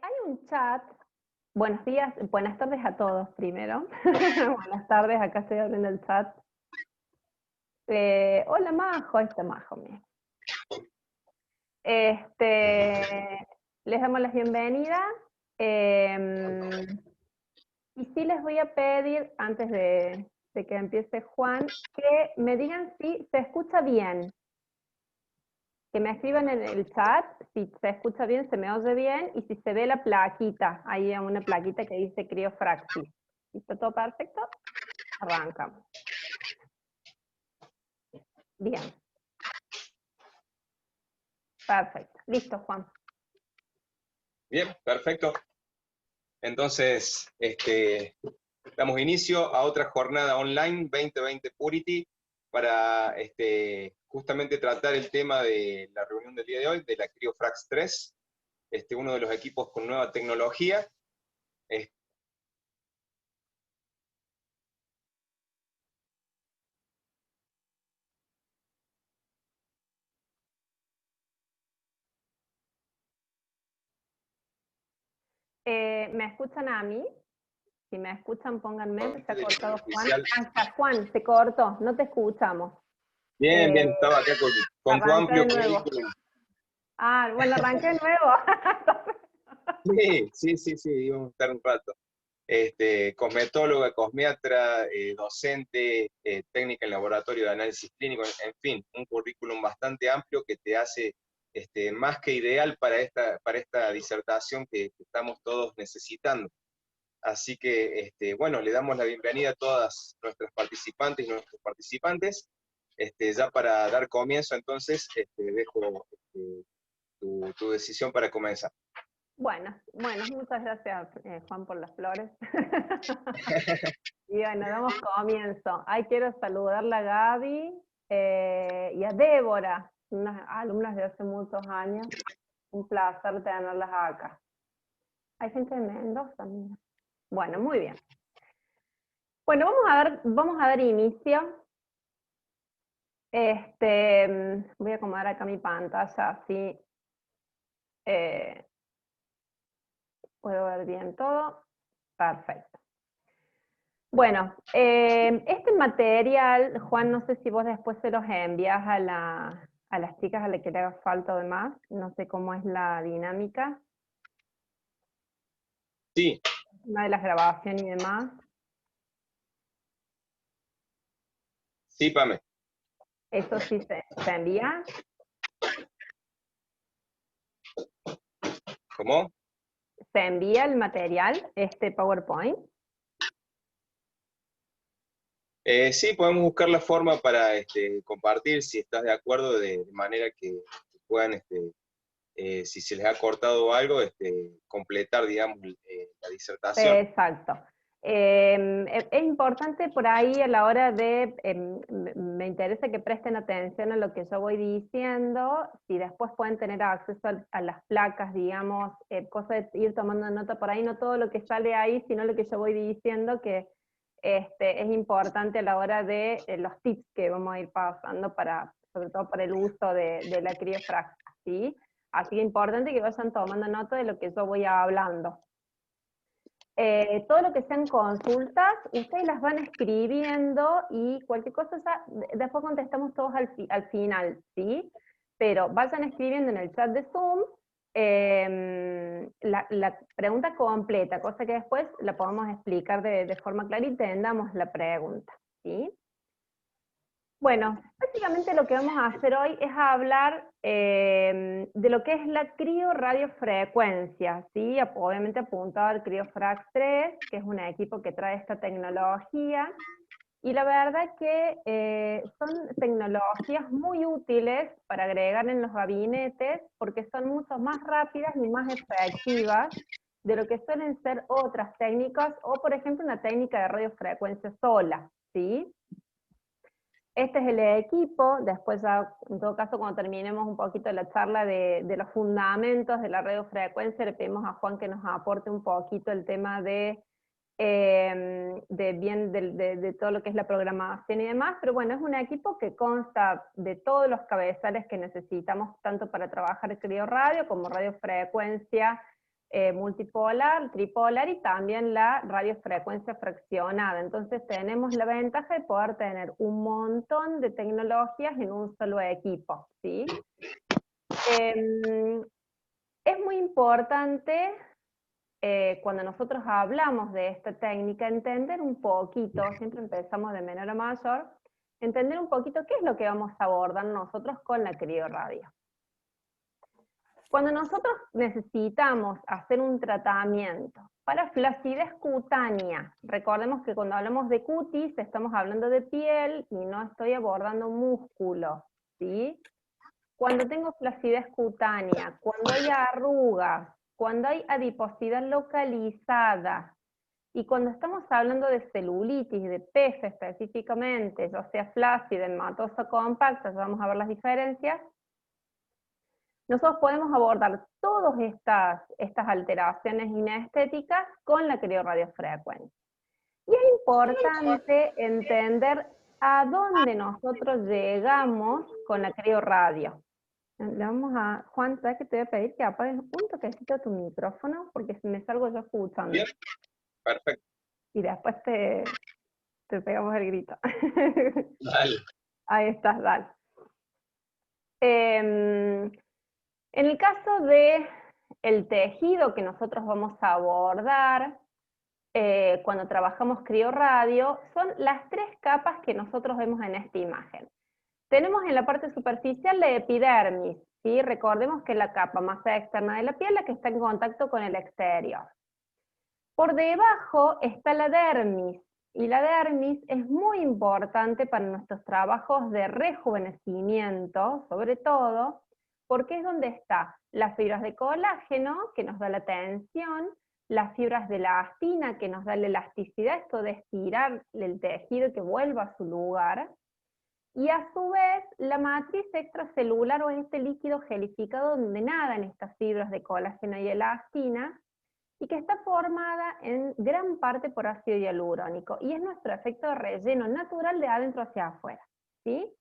Hay un chat. Buenos días, buenas tardes a todos primero. Buenas tardes, acá estoy abriendo el chat. Hola Majo, Majo, mira. Les damos la bienvenida. Y sí les voy a pedir, antes de que empiece Juan, que me digan si se escucha bien. Que me escriban en el chat si se escucha bien, se me oye bien, y si se ve la plaquita, hay una plaquita que dice criofraxis. ¿Está todo perfecto? Arrancamos. Bien. Perfecto. Listo, Juan. Bien, perfecto. Entonces, damos inicio a otra jornada online 2020 Purity para justamente tratar el tema de la reunión del día de hoy, de la CryoFrax 3, uno de los equipos con nueva tecnología. ¿Me escuchan a mí? Si me escuchan, pónganme. Se ha cortado Juan. Oficial. Hasta Juan, se cortó. No te escuchamos. Bien, bien, estaba acá con tu amplio currículum. Ah, bueno, arranqué de nuevo. Sí, íbamos a estar un rato. Cosmetóloga, cosmiatra, docente, técnica en laboratorio de análisis clínico, en fin, un currículum bastante amplio que te hace más que ideal para esta disertación que estamos todos necesitando. Así que, bueno, le damos la bienvenida a todas nuestras participantes y nuestros participantes. Ya para dar comienzo, entonces, dejo tu decisión para comenzar. Bueno, muchas gracias, Juan, por las flores. Y bueno, damos comienzo. Quiero saludarla a Gaby y a Débora, unas alumnas de hace muchos años. Un placer tenerlas acá. Hay gente de Mendoza, mira. Bueno, muy bien. Bueno, vamos a dar inicio. Voy a acomodar acá mi pantalla, así puedo ver bien todo. Perfecto. Bueno, este material, Juan, no sé si vos después se los envías a las chicas a las que le haga falta o demás, no sé cómo es la dinámica. Sí. Una de las grabaciones y demás. Sí, Pame. ¿Eso sí se envía? ¿Cómo? ¿Se envía el material, este PowerPoint? Sí, podemos buscar la forma para compartir, si estás de acuerdo, de manera que puedan, si se les ha cortado algo, completar, digamos, la disertación. Exacto. Es importante por ahí a la hora de, me interesa que presten atención a lo que yo voy diciendo, si después pueden tener acceso a las placas, digamos, cosa de ir tomando nota por ahí, no todo lo que sale ahí, sino lo que yo voy diciendo, que es importante a la hora de los tips que vamos a ir pasando, sobre todo para el uso de la criofrax, ¿sí? Así que es importante que vayan tomando nota de lo que yo voy hablando. Todo lo que sean consultas, ustedes las van escribiendo y cualquier cosa ya, después contestamos todos al final, ¿sí? Pero vayan escribiendo en el chat de Zoom la pregunta completa, cosa que después la podamos explicar de forma clara y entendamos la pregunta, ¿sí? Bueno, básicamente lo que vamos a hacer hoy es hablar de lo que es la crioradiofrecuencia, ¿sí? Obviamente apuntado al CryoFrax 3, que es un equipo que trae esta tecnología, y la verdad que son tecnologías muy útiles para agregar en los gabinetes, porque son mucho más rápidas y más efectivas de lo que suelen ser otras técnicas, o por ejemplo una técnica de radiofrecuencia sola, ¿sí? Este es el equipo, después ya, en todo caso, cuando terminemos un poquito la charla de los fundamentos de la radiofrecuencia, le pedimos a Juan que nos aporte un poquito el tema de todo lo que es la programación y demás, pero bueno, es un equipo que consta de todos los cabezales que necesitamos, tanto para trabajar criorradio como radiofrecuencia, multipolar, tripolar y también la radiofrecuencia fraccionada. Entonces tenemos la ventaja de poder tener un montón de tecnologías en un solo equipo, ¿sí? Es muy importante, cuando nosotros hablamos de esta técnica, entender un poquito, siempre empezamos de menor a mayor, entender un poquito qué es lo que vamos a abordar nosotros con la crioradio. Cuando nosotros necesitamos hacer un tratamiento para flacidez cutánea, recordemos que cuando hablamos de cutis estamos hablando de piel y no estoy abordando músculo, ¿sí? Cuando tengo flacidez cutánea, cuando hay arrugas, cuando hay adiposidad localizada, y cuando estamos hablando de celulitis, de PF específicamente, ya sea flácida, ematosa, compacta, ya vamos a ver las diferencias, nosotros podemos abordar todas estas alteraciones inestéticas con la criorradiofrecuencia. Y es importante entender a dónde nosotros llegamos con la criorradio. Le vamos a, Juan, ¿sabes que te voy a pedir que apagues un toquecito tu micrófono? Porque si me salgo yo escuchando. Bien, perfecto. Y después te pegamos el grito. Dale. Ahí estás, dale. En el caso de el tejido que nosotros vamos a abordar cuando trabajamos criorradio, son las 3 capas que nosotros vemos en esta imagen. Tenemos en la parte superficial la epidermis, ¿sí? Recordemos que es la capa más externa de la piel, la que está en contacto con el exterior. Por debajo está la dermis, y la dermis es muy importante para nuestros trabajos de rejuvenecimiento, sobre todo, porque es donde están las fibras de colágeno, que nos da la tensión, las fibras de elastina, que nos da la elasticidad, esto de estirar el tejido y que vuelva a su lugar, y a su vez la matriz extracelular o este líquido gelificado donde nadan estas fibras de colágeno y elastina, y que está formada en gran parte por ácido hialurónico, y es nuestro efecto de relleno natural de adentro hacia afuera, ¿sí?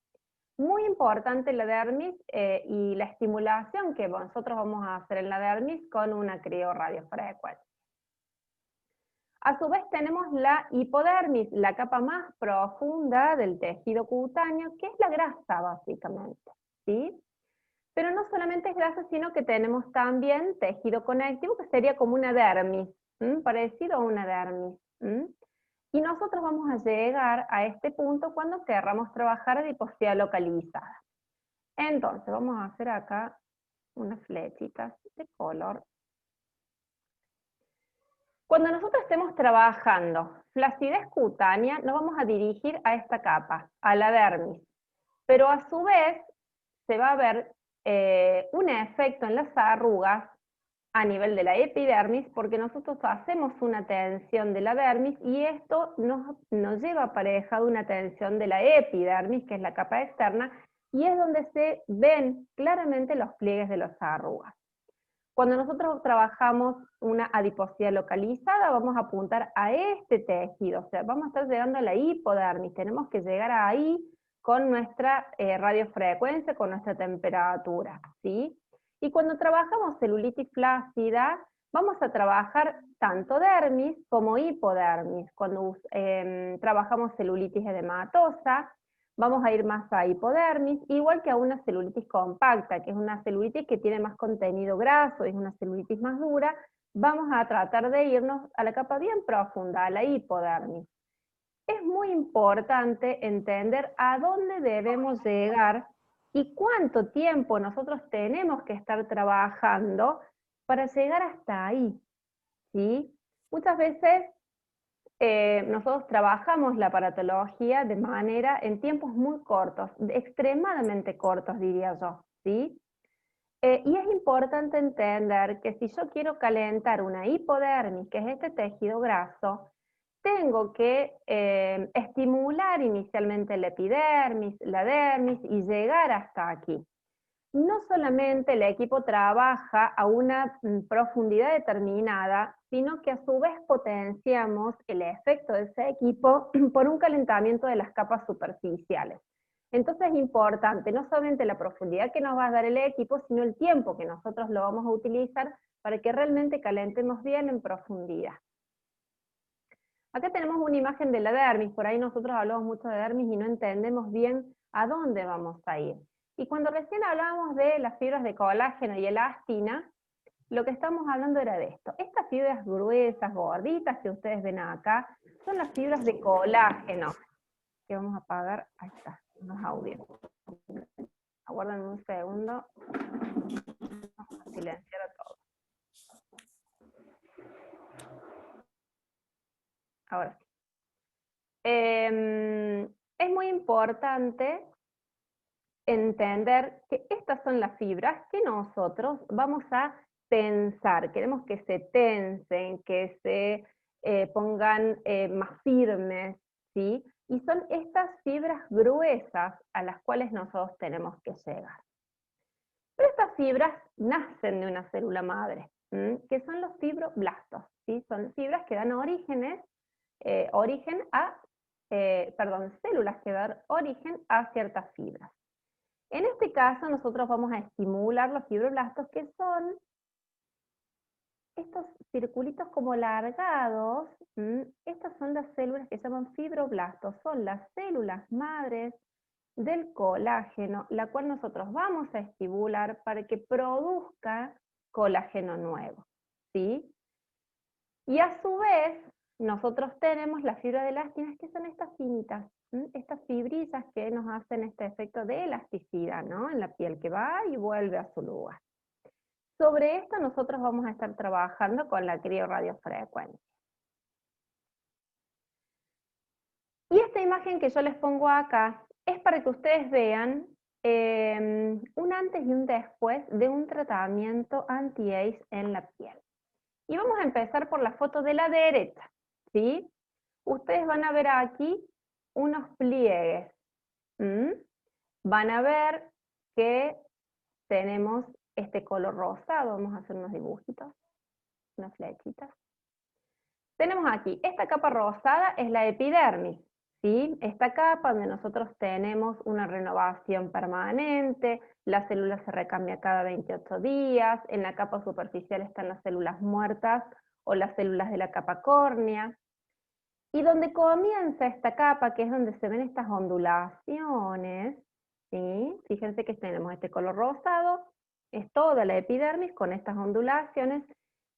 Muy importante la dermis y la estimulación que nosotros vamos a hacer en la dermis con una criorradiofrecuencia. A su vez tenemos la hipodermis, la capa más profunda del tejido cutáneo, que es la grasa básicamente, ¿sí? Pero no solamente es grasa, sino que tenemos también tejido conectivo, que sería como una dermis, parecido a una dermis. Y nosotros vamos a llegar a este punto cuando querramos trabajar adiposidad localizada. Entonces, vamos a hacer acá unas flechitas de color. Cuando nosotros estemos trabajando flacidez cutánea, nos vamos a dirigir a esta capa, a la dermis. Pero a su vez, se va a ver un efecto en las arrugas a nivel de la epidermis, porque nosotros hacemos una tensión de la dermis y esto nos lleva aparejado una tensión de la epidermis, que es la capa externa, y es donde se ven claramente los pliegues de las arrugas. Cuando nosotros trabajamos una adiposidad localizada, vamos a apuntar a este tejido, o sea, vamos a estar llegando a la hipodermis, tenemos que llegar ahí con nuestra radiofrecuencia, con nuestra temperatura, ¿sí? Y cuando trabajamos celulitis flácida, vamos a trabajar tanto dermis como hipodermis. Cuando trabajamos celulitis edematosa, vamos a ir más a hipodermis, igual que a una celulitis compacta, que es una celulitis que tiene más contenido graso, es una celulitis más dura, vamos a tratar de irnos a la capa bien profunda, a la hipodermis. Es muy importante entender a dónde debemos llegar y cuánto tiempo nosotros tenemos que estar trabajando para llegar hasta ahí, ¿sí? Muchas veces nosotros trabajamos la aparatología de manera, en tiempos muy cortos, extremadamente cortos diría yo, ¿sí? Y es importante entender que si yo quiero calentar una hipodermis, que es este tejido graso, tengo que estimular inicialmente la epidermis, la dermis y llegar hasta aquí. No solamente el equipo trabaja a una profundidad determinada, sino que a su vez potenciamos el efecto de ese equipo por un calentamiento de las capas superficiales. Entonces es importante no solamente la profundidad que nos va a dar el equipo, sino el tiempo que nosotros lo vamos a utilizar para que realmente calentemos bien en profundidad. Acá tenemos una imagen de la dermis, por ahí nosotros hablamos mucho de dermis y no entendemos bien a dónde vamos a ir. Y cuando recién hablábamos de las fibras de colágeno y elastina, lo que estamos hablando era de esto. Estas fibras gruesas, gorditas que ustedes ven acá, son las fibras de colágeno. Que vamos a apagar, ahí está, los audios. Aguarden un segundo. Vamos a silenciar a todos. Ahora sí. Es muy importante entender que estas son las fibras que nosotros vamos a tensar. Queremos que se tensen, que se pongan más firmes, ¿sí? Y son estas fibras gruesas a las cuales nosotros tenemos que llegar. Pero estas fibras nacen de una célula madre, que son los fibroblastos, ¿sí? Son fibras que dan origen a, células que dan origen a ciertas fibras. En este caso nosotros vamos a estimular los fibroblastos, que son estos circulitos como largados. Estas son las células que se llaman fibroblastos, son las células madres del colágeno, la cual nosotros vamos a estimular para que produzca colágeno nuevo, ¿sí? Y a su vez, nosotros tenemos las fibras de elástinas, que son estas finitas, estas fibrillas que nos hacen este efecto de elasticidad, ¿no? En la piel, que va y vuelve a su lugar. Sobre esto nosotros vamos a estar trabajando con la criorradiofrecuencia. Y esta imagen que yo les pongo acá es para que ustedes vean un antes y un después de un tratamiento anti-age en la piel. Y vamos a empezar por la foto de la derecha, ¿sí? Ustedes van a ver aquí unos pliegues. Van a ver que tenemos este color rosado. Vamos a hacer unos dibujitos, unas flechitas. Tenemos aquí, esta capa rosada es la epidermis, ¿sí? Esta capa donde nosotros tenemos una renovación permanente, la célula se recambia cada 28 días, en la capa superficial están las células muertas o las células de la capa córnea, y donde comienza esta capa, que es donde se ven estas ondulaciones, ¿sí? Fíjense que tenemos este color rosado, es toda la epidermis con estas ondulaciones.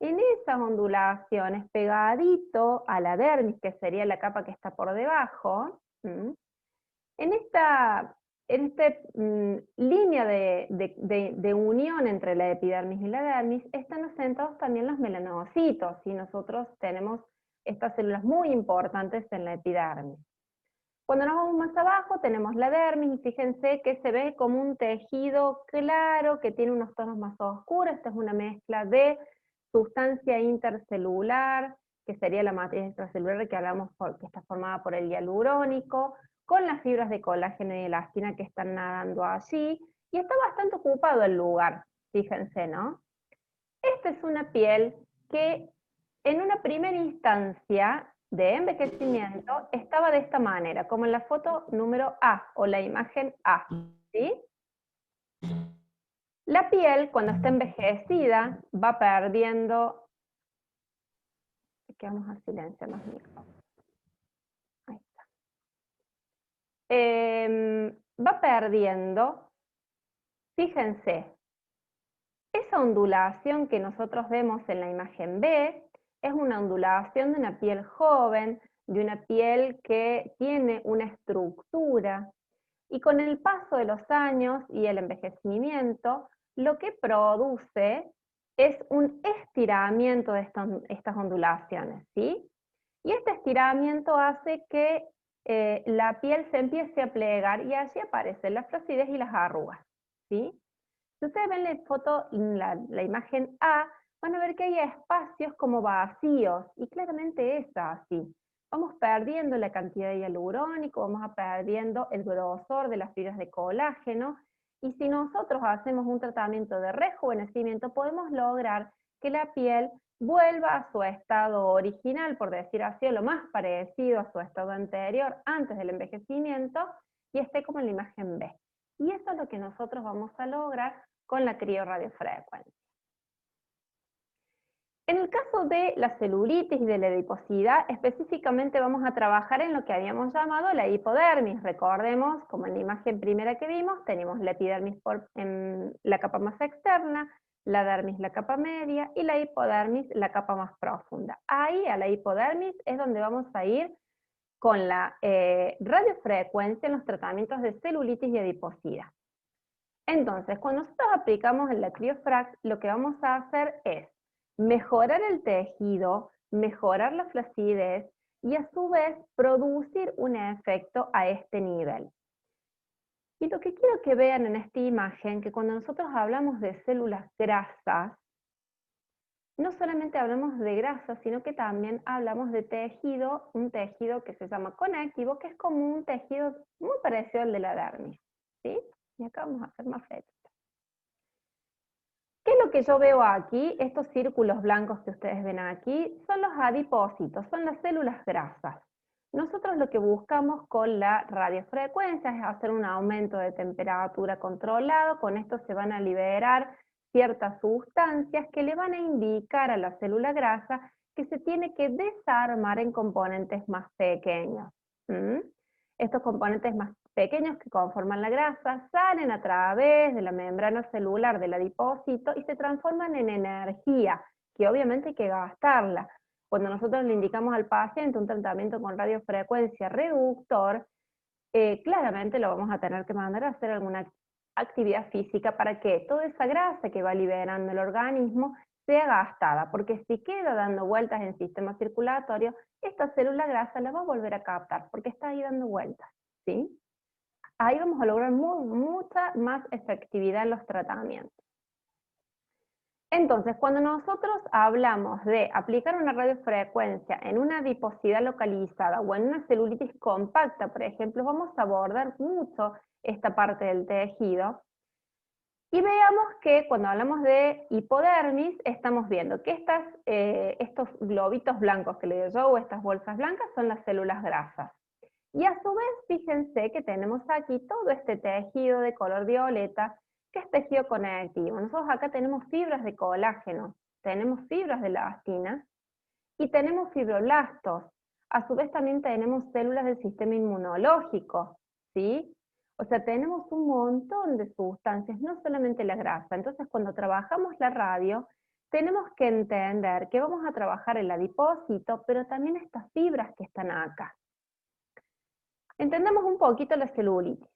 En esas ondulaciones, pegadito a la dermis, que sería la capa que está por debajo, en esta línea de unión entre la epidermis y la dermis, están asentados también los melanocitos, y nosotros tenemos estas células muy importantes en la epidermis. Cuando nos vamos más abajo tenemos la dermis, y fíjense que se ve como un tejido claro que tiene unos tonos más oscuros. Esta es una mezcla de sustancia intercelular, que sería la matriz extracelular que hablamos, que está formada por el hialurónico, con las fibras de colágeno y elastina que están nadando allí, y está bastante ocupado el lugar, fíjense, ¿no? Esta es una piel que en una primera instancia de envejecimiento estaba de esta manera, como en la foto número A, o la imagen A, ¿sí? La piel, cuando está envejecida, va perdiendo... Aquí vamos a silenciar los micrófonos. Ahí está. Va perdiendo, fíjense, esa ondulación que nosotros vemos en la imagen B es una ondulación de una piel joven, de una piel que tiene una estructura, y con el paso de los años y el envejecimiento, lo que produce es un estiramiento de estas ondulaciones, ¿sí? Y este estiramiento hace que la piel se empiece a plegar, y allí aparecen las flacidez y las arrugas, ¿sí? Si ustedes ven la foto, la imagen A, van a ver que hay espacios como vacíos, y claramente es así. Vamos perdiendo la cantidad de hialurónico, vamos perdiendo el grosor de las fibras de colágeno, y si nosotros hacemos un tratamiento de rejuvenecimiento, podemos lograr que la piel vuelva a su estado original, por decir así, o lo más parecido a su estado anterior, antes del envejecimiento, y esté como en la imagen B. Y eso es lo que nosotros vamos a lograr con la criorradiofrecuencia. En el caso de la celulitis y de la adiposidad, específicamente vamos a trabajar en lo que habíamos llamado la hipodermis. Recordemos, como en la imagen primera que vimos, tenemos la epidermis en la capa más externa, la dermis la capa media y la hipodermis la capa más profunda. Ahí a la hipodermis es donde vamos a ir con la radiofrecuencia en los tratamientos de celulitis y adiposidad. Entonces, cuando nosotros aplicamos el Criofrax, lo que vamos a hacer es mejorar el tejido, mejorar la flacidez y a su vez producir un efecto a este nivel. Y lo que quiero que vean en esta imagen, que cuando nosotros hablamos de células grasas, no solamente hablamos de grasa, sino que también hablamos de tejido, un tejido que se llama conectivo, que es como un tejido muy parecido al de la dermis, ¿sí? Y acá vamos a hacer más flechitas. ¿Qué es lo que yo veo aquí? Estos círculos blancos que ustedes ven aquí son los adipócitos, son las células grasas. Nosotros lo que buscamos con la radiofrecuencia es hacer un aumento de temperatura controlado, con esto se van a liberar ciertas sustancias que le van a indicar a la célula grasa que se tiene que desarmar en componentes más pequeños. Estos componentes más pequeños que conforman la grasa salen a través de la membrana celular del adipócito y se transforman en energía, que obviamente hay que gastarla. Cuando nosotros le indicamos al paciente un tratamiento con radiofrecuencia reductor, claramente lo vamos a tener que mandar a hacer alguna actividad física para que toda esa grasa que va liberando el organismo sea gastada, porque si queda dando vueltas en el sistema circulatorio, esta célula grasa la va a volver a captar, porque está ahí dando vueltas, ¿sí? Ahí vamos a lograr mucha más efectividad en los tratamientos. Entonces, cuando nosotros hablamos de aplicar una radiofrecuencia en una adiposidad localizada o en una celulitis compacta, por ejemplo, vamos a abordar mucho esta parte del tejido. Y veamos que cuando hablamos de hipodermis, estamos viendo que estos globitos blancos que le digo yo, o estas bolsas blancas, son las células grasas. Y a su vez, fíjense que tenemos aquí todo este tejido de color violeta, que es tejido conectivo. Nosotros acá tenemos fibras de colágeno, tenemos fibras de elastina, y tenemos fibroblastos. A su vez también tenemos células del sistema inmunológico, ¿sí? O sea, tenemos un montón de sustancias, no solamente la grasa. Entonces, cuando trabajamos la radio, tenemos que entender que vamos a trabajar el adipócito, pero también estas fibras que están acá. Entendamos un poquito la celulitis.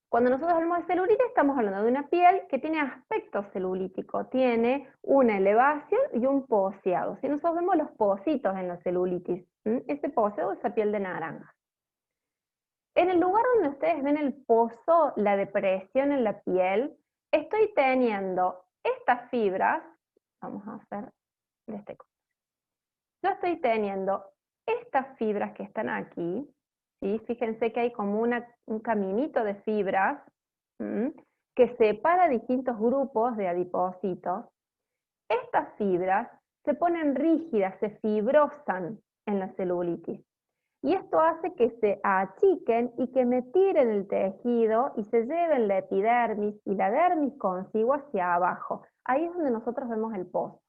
Cuando nosotros hablamos de celulitis, estamos hablando de una piel que tiene aspecto celulítico, tiene una elevación y un poseado. Si nosotros vemos los pocitos en la celulitis, ese poseado es esa piel de naranja. En el lugar donde ustedes ven el pozo, la depresión en la piel, estoy teniendo estas fibras, vamos a hacer de este color. Yo estoy teniendo estas fibras que están aquí, ¿sí? Fíjense que hay como un caminito de fibras que separa distintos grupos de adipocitos. Estas fibras se ponen rígidas, se fibrosan en la celulitis. Y esto hace que se achiquen y que me tiren el tejido y se lleven la epidermis y la dermis consigo hacia abajo. Ahí es donde nosotros vemos el pozo.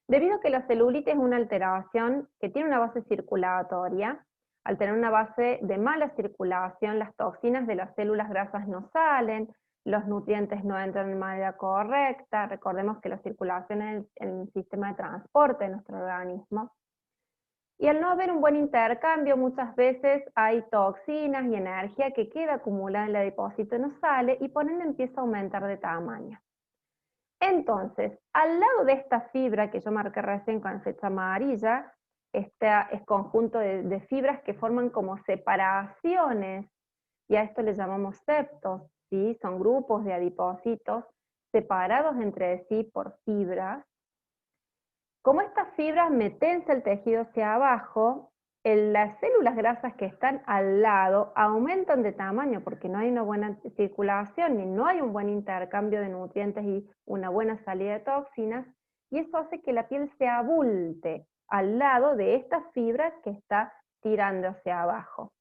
Debido a que la celulitis es una alteración que tiene una base circulatoria, al tener una base de mala circulación, las toxinas de las células grasas no salen, los nutrientes no entran de manera correcta, recordemos que la circulación es el sistema de transporte de nuestro organismo, y al no haber un buen intercambio, muchas veces hay toxinas y energía que queda acumulada en el adipócito y no sale, y por ende empieza a aumentar de tamaño. Entonces, al lado de esta fibra que yo marqué recién con flecha amarilla, este es conjunto de fibras que forman como separaciones, y a esto le llamamos septos, ¿sí? Son grupos de adipocitos separados entre sí por fibras. Como estas fibras me tensa el tejido hacia abajo, las células grasas que están al lado aumentan de tamaño porque no hay una buena circulación y no hay un buen intercambio de nutrientes y una buena salida de toxinas, y eso hace que la piel se abulte al lado de estas fibras que está tirando hacia abajo.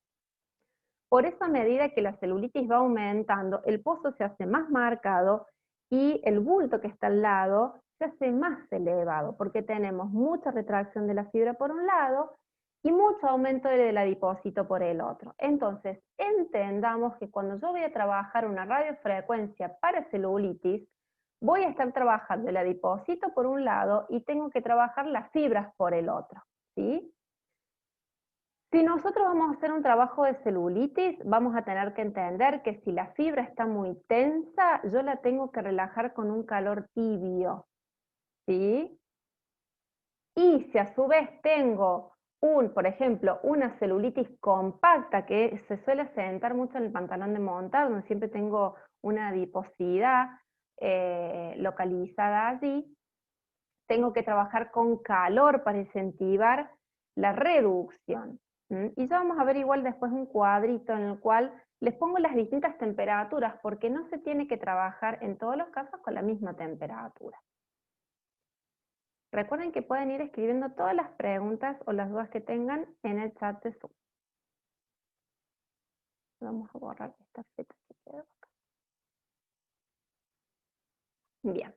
Por eso, a medida que la celulitis va aumentando, el pozo se hace más marcado y el bulto que está al lado se hace más elevado, porque tenemos mucha retracción de la fibra por un lado y mucho aumento del adipocito por el otro. Entonces, entendamos que cuando yo voy a trabajar una radiofrecuencia para celulitis, voy a estar trabajando el adipocito por un lado y tengo que trabajar las fibras por el otro, ¿sí? Si nosotros vamos a hacer un trabajo de celulitis, vamos a tener que entender que si la fibra está muy tensa, yo la tengo que relajar con un calor tibio, ¿sí? Y si a su vez tengo por ejemplo, una celulitis compacta que se suele sentar mucho en el pantalón de montar, donde siempre tengo una adiposidad localizada allí, tengo que trabajar con calor para incentivar la reducción. Y ya vamos a ver igual después un cuadrito en el cual les pongo las distintas temperaturas, porque no se tiene que trabajar en todos los casos con la misma temperatura. Recuerden que pueden ir escribiendo todas las preguntas o las dudas que tengan en el chat de Zoom. Vamos a borrar esta feta que quedó acá. Bien.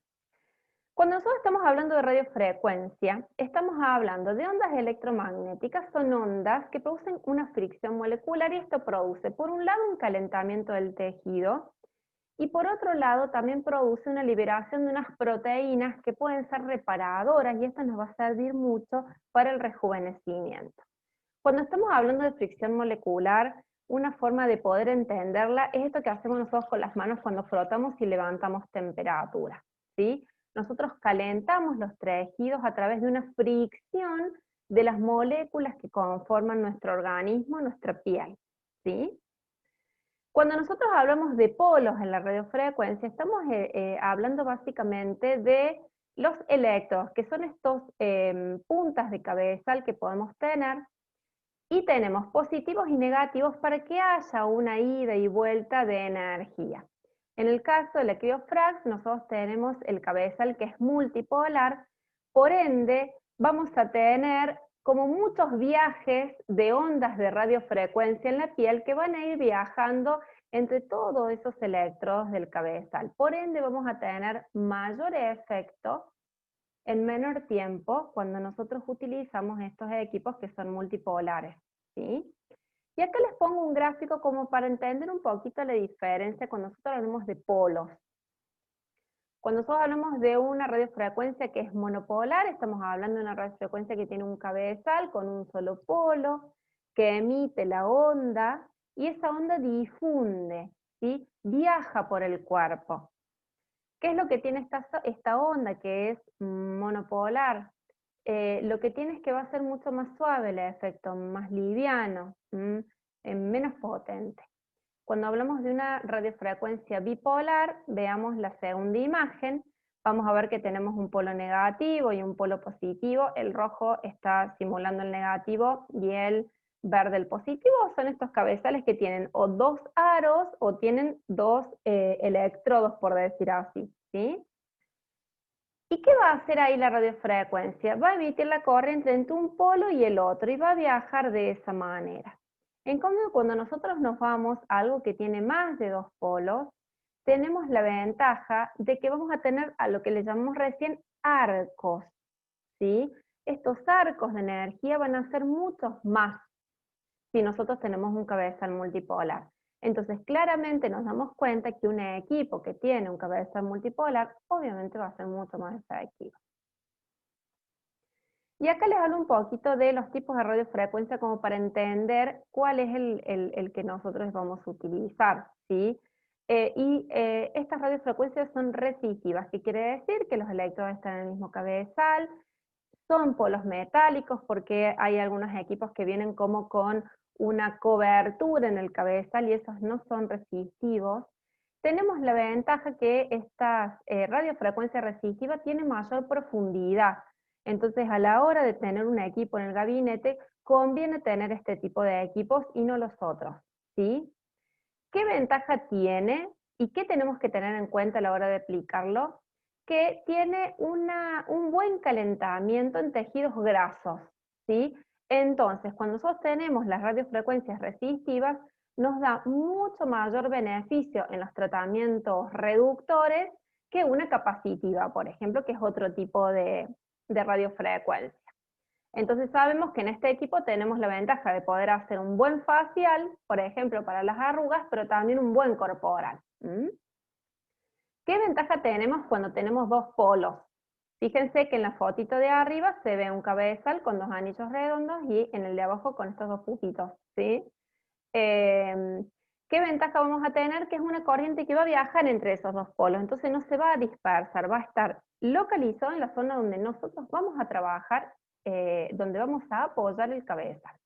Cuando nosotros estamos hablando de radiofrecuencia, estamos hablando de ondas electromagnéticas, son ondas que producen una fricción molecular y esto produce, por un lado, un calentamiento del tejido y por otro lado también produce una liberación de unas proteínas que pueden ser reparadoras y esto nos va a servir mucho para el rejuvenecimiento. Cuando estamos hablando de fricción molecular, una forma de poder entenderla es esto que hacemos nosotros con las manos cuando frotamos y levantamos temperatura, ¿sí? Nosotros calentamos los tejidos a través de una fricción de las moléculas que conforman nuestro organismo, nuestra piel, ¿sí? Cuando nosotros hablamos de polos en la radiofrecuencia, estamos hablando básicamente de los electrodos, que son estos puntas de cabezal que podemos tener, y tenemos positivos y negativos para que haya una ida y vuelta de energía. En el caso del equidofrax, nosotros tenemos el cabezal que es multipolar, por ende, vamos a tener como muchos viajes de ondas de radiofrecuencia en la piel que van a ir viajando entre todos esos electrodos del cabezal. Por ende, vamos a tener mayor efecto en menor tiempo cuando nosotros utilizamos estos equipos que son multipolares, ¿sí? Y acá les pongo un gráfico como para entender un poquito la diferencia cuando nosotros hablamos de polos. Cuando nosotros hablamos de una radiofrecuencia que es monopolar, estamos hablando de una radiofrecuencia que tiene un cabezal con un solo polo, que emite la onda, y esa onda difunde, ¿sí? Viaja por el cuerpo. ¿Qué es lo que tiene esta onda que es monopolar? Lo que tiene es que va a ser mucho más suave el efecto, más liviano, menos potente. Cuando hablamos de una radiofrecuencia bipolar, veamos la segunda imagen, vamos a ver que tenemos un polo negativo y un polo positivo, el rojo está simulando el negativo y el verde el positivo, son estos cabezales que tienen o dos aros o tienen dos electrodos, por decir así, ¿sí? ¿Y qué va a hacer ahí la radiofrecuencia? Va a emitir la corriente entre un polo y el otro y va a viajar de esa manera. En cambio, cuando nosotros nos vamos a algo que tiene más de dos polos, tenemos la ventaja de que vamos a tener a lo que le llamamos recién arcos, ¿sí? Estos arcos de energía van a ser muchos más si nosotros tenemos un cabezal multipolar. Entonces, claramente nos damos cuenta que un equipo que tiene un cabezal multipolar, obviamente va a ser mucho más efectivo. Y acá les hablo un poquito de los tipos de radiofrecuencia como para entender cuál es el que nosotros vamos a utilizar, ¿sí? Estas radiofrecuencias son resistivas, que quiere decir que los electrones están en el mismo cabezal, son polos metálicos porque hay algunos equipos que vienen como con una cobertura en el cabezal y esos no son resistivos. Tenemos la ventaja que estas radiofrecuencias resistivas tienen mayor profundidad. Entonces, a la hora de tener un equipo en el gabinete, conviene tener este tipo de equipos y no los otros, ¿sí? ¿Qué ventaja tiene y qué tenemos que tener en cuenta a la hora de aplicarlo? Que tiene un buen calentamiento en tejidos grasos, ¿sí? Entonces, cuando nosotros tenemos las radiofrecuencias resistivas, nos da mucho mayor beneficio en los tratamientos reductores que una capacitiva, por ejemplo, que es otro tipo de radiofrecuencia. Entonces sabemos que en este equipo tenemos la ventaja de poder hacer un buen facial, por ejemplo, para las arrugas, pero también un buen corporal. ¿Qué ventaja tenemos cuando tenemos dos polos? Fíjense que en la fotito de arriba se ve un cabezal con dos anillos redondos y en el de abajo con estos dos puntitos, ¿sí? ¿Qué ventaja vamos a tener? Que es una corriente que va a viajar entre esos dos polos, entonces no se va a dispersar, va a estar localizado en la zona donde nosotros vamos a trabajar, donde vamos a apoyar el cabezal.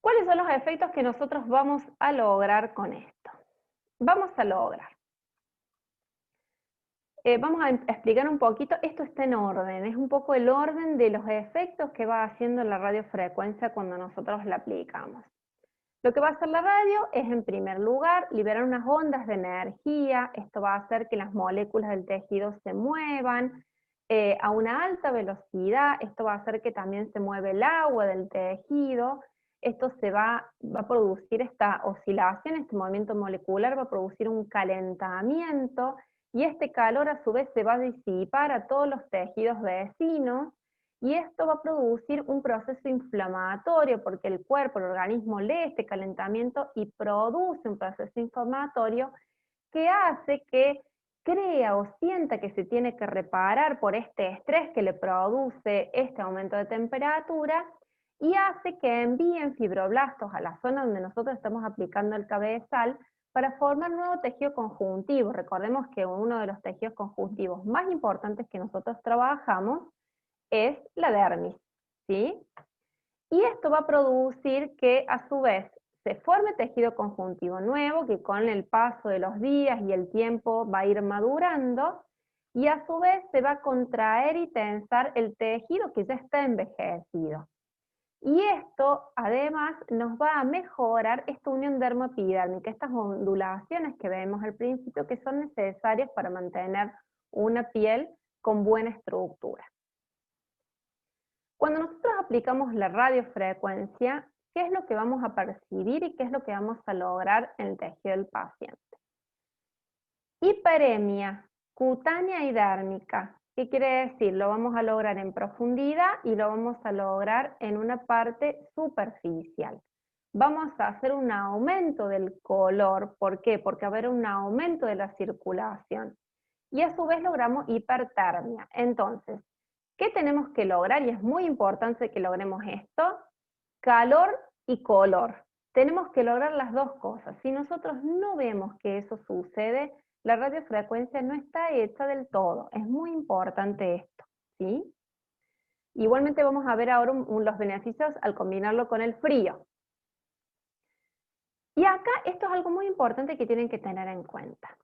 ¿Cuáles son los efectos que nosotros vamos a lograr con esto? Vamos a lograr. Vamos a explicar un poquito, esto está en orden, es un poco el orden de los efectos que va haciendo la radiofrecuencia cuando nosotros la aplicamos. Lo que va a hacer la radio es, en primer lugar, liberar unas ondas de energía. Esto va a hacer que las moléculas del tejido se muevan a una alta velocidad. Esto va a hacer que también se mueva el agua del tejido. Esto va a producir esta oscilación, este movimiento molecular va a producir un calentamiento, y este calor a su vez se va a disipar a todos los tejidos vecinos, y esto va a producir un proceso inflamatorio porque el cuerpo, el organismo lee este calentamiento y produce un proceso inflamatorio que hace que crea o sienta que se tiene que reparar por este estrés que le produce este aumento de temperatura, y hace que envíen fibroblastos a la zona donde nosotros estamos aplicando el cabezal para formar nuevo tejido conjuntivo. Recordemos que uno de los tejidos conjuntivos más importantes que nosotros trabajamos es la dermis, ¿sí? Y esto va a producir que a su vez se forme tejido conjuntivo nuevo, que con el paso de los días y el tiempo va a ir madurando, y a su vez se va a contraer y tensar el tejido que ya está envejecido. Y esto además nos va a mejorar esta unión dermoepidérmica, estas ondulaciones que vemos al principio, que son necesarias para mantener una piel con buena estructura. Cuando nosotros aplicamos la radiofrecuencia, ¿qué es lo que vamos a percibir y qué es lo que vamos a lograr en el tejido del paciente? Hiperemia cutánea y dérmica. ¿Qué quiere decir? Lo vamos a lograr en profundidad y lo vamos a lograr en una parte superficial. Vamos a hacer un aumento del color. ¿Por qué? Porque va a haber un aumento de la circulación. Y a su vez logramos hipertermia. Entonces, ¿qué tenemos que lograr? Y es muy importante que logremos esto: calor y color. Tenemos que lograr las dos cosas. Si nosotros no vemos que eso sucede, la radiofrecuencia no está hecha del todo. Es muy importante esto, ¿sí? Igualmente vamos a ver ahora los beneficios al combinarlo con el frío. Y acá esto es algo muy importante que tienen que tener en cuenta.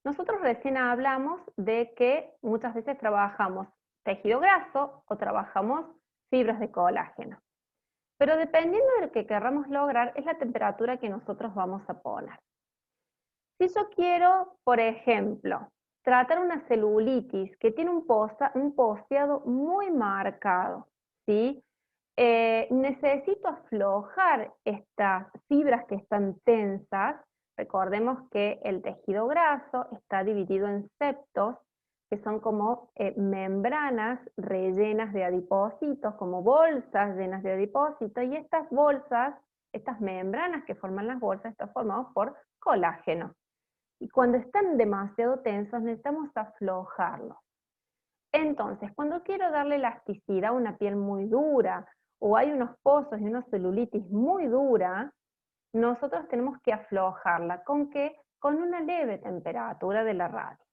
Nosotros recién hablamos de que muchas veces trabajamos tejido graso o trabajamos fibras de colágeno. Pero dependiendo de lo que queramos lograr, es la temperatura que nosotros vamos a poner. Si yo quiero, por ejemplo, tratar una celulitis que tiene un posteado muy marcado, ¿sí? Necesito aflojar estas fibras que están tensas. Recordemos que el tejido graso está dividido en septos, que son como membranas rellenas de adipocitos, como bolsas llenas de adipocitos, y estas bolsas, estas membranas que forman las bolsas, están formadas por colágeno. Y cuando están demasiado tensos necesitamos aflojarlos. Entonces, cuando quiero darle elasticidad a una piel muy dura, o hay unos pozos y una celulitis muy dura, nosotros tenemos que aflojarla. ¿Con qué? Con una leve temperatura de la radio.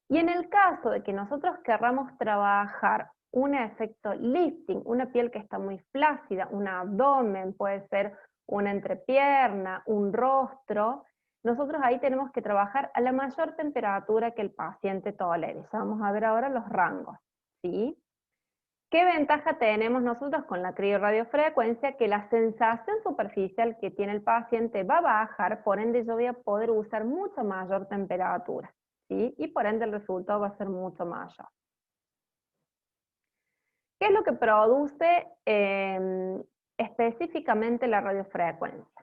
Y en el caso de que nosotros querramos trabajar un efecto lifting, una piel que está muy flácida, un abdomen, puede ser una entrepierna, un rostro, nosotros ahí tenemos que trabajar a la mayor temperatura que el paciente tolere. Ya vamos a ver ahora los rangos, ¿sí? ¿Qué ventaja tenemos nosotros con la criorradiofrecuencia? Que la sensación superficial que tiene el paciente va a bajar, por ende yo voy a poder usar mucha mayor temperatura, ¿sí? Y por ende el resultado va a ser mucho mayor. ¿Qué es lo que produce específicamente la radiofrecuencia?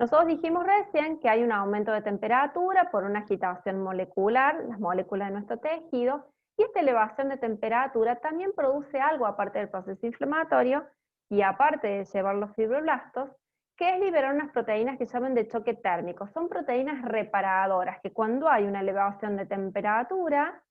Nosotros dijimos recién que hay un aumento de temperatura por una agitación molecular, las moléculas de nuestro tejido, y esta elevación de temperatura también produce algo aparte del proceso inflamatorio y aparte de llevar los fibroblastos, que es liberar unas proteínas que se llaman de choque térmico. Son proteínas reparadoras que cuando hay una elevación de temperatura,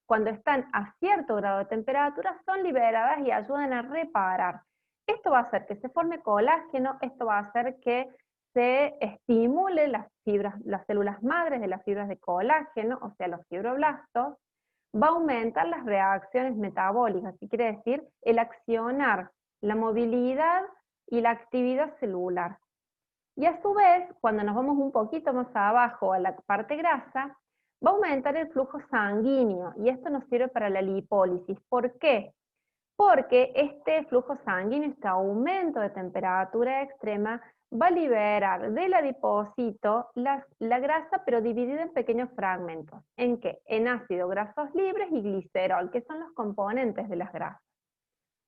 cuando están a cierto grado de temperatura, son liberadas y ayudan a reparar. Esto va a hacer que se forme colágeno, esto va a hacer que se estimule las fibras, las células madres de las fibras de colágeno, o sea, los fibroblastos, va a aumentar las reacciones metabólicas, que quiere decir el accionar, la movilidad y la actividad celular. Y a su vez, cuando nos vamos un poquito más abajo a la parte grasa, va a aumentar el flujo sanguíneo, y esto nos sirve para la lipólisis. ¿Por qué? Porque este flujo sanguíneo, este aumento de temperatura extrema, va a liberar del adipocito la grasa, pero dividida en pequeños fragmentos. ¿En qué? En ácidos grasos libres y glicerol, que son los componentes de las grasas.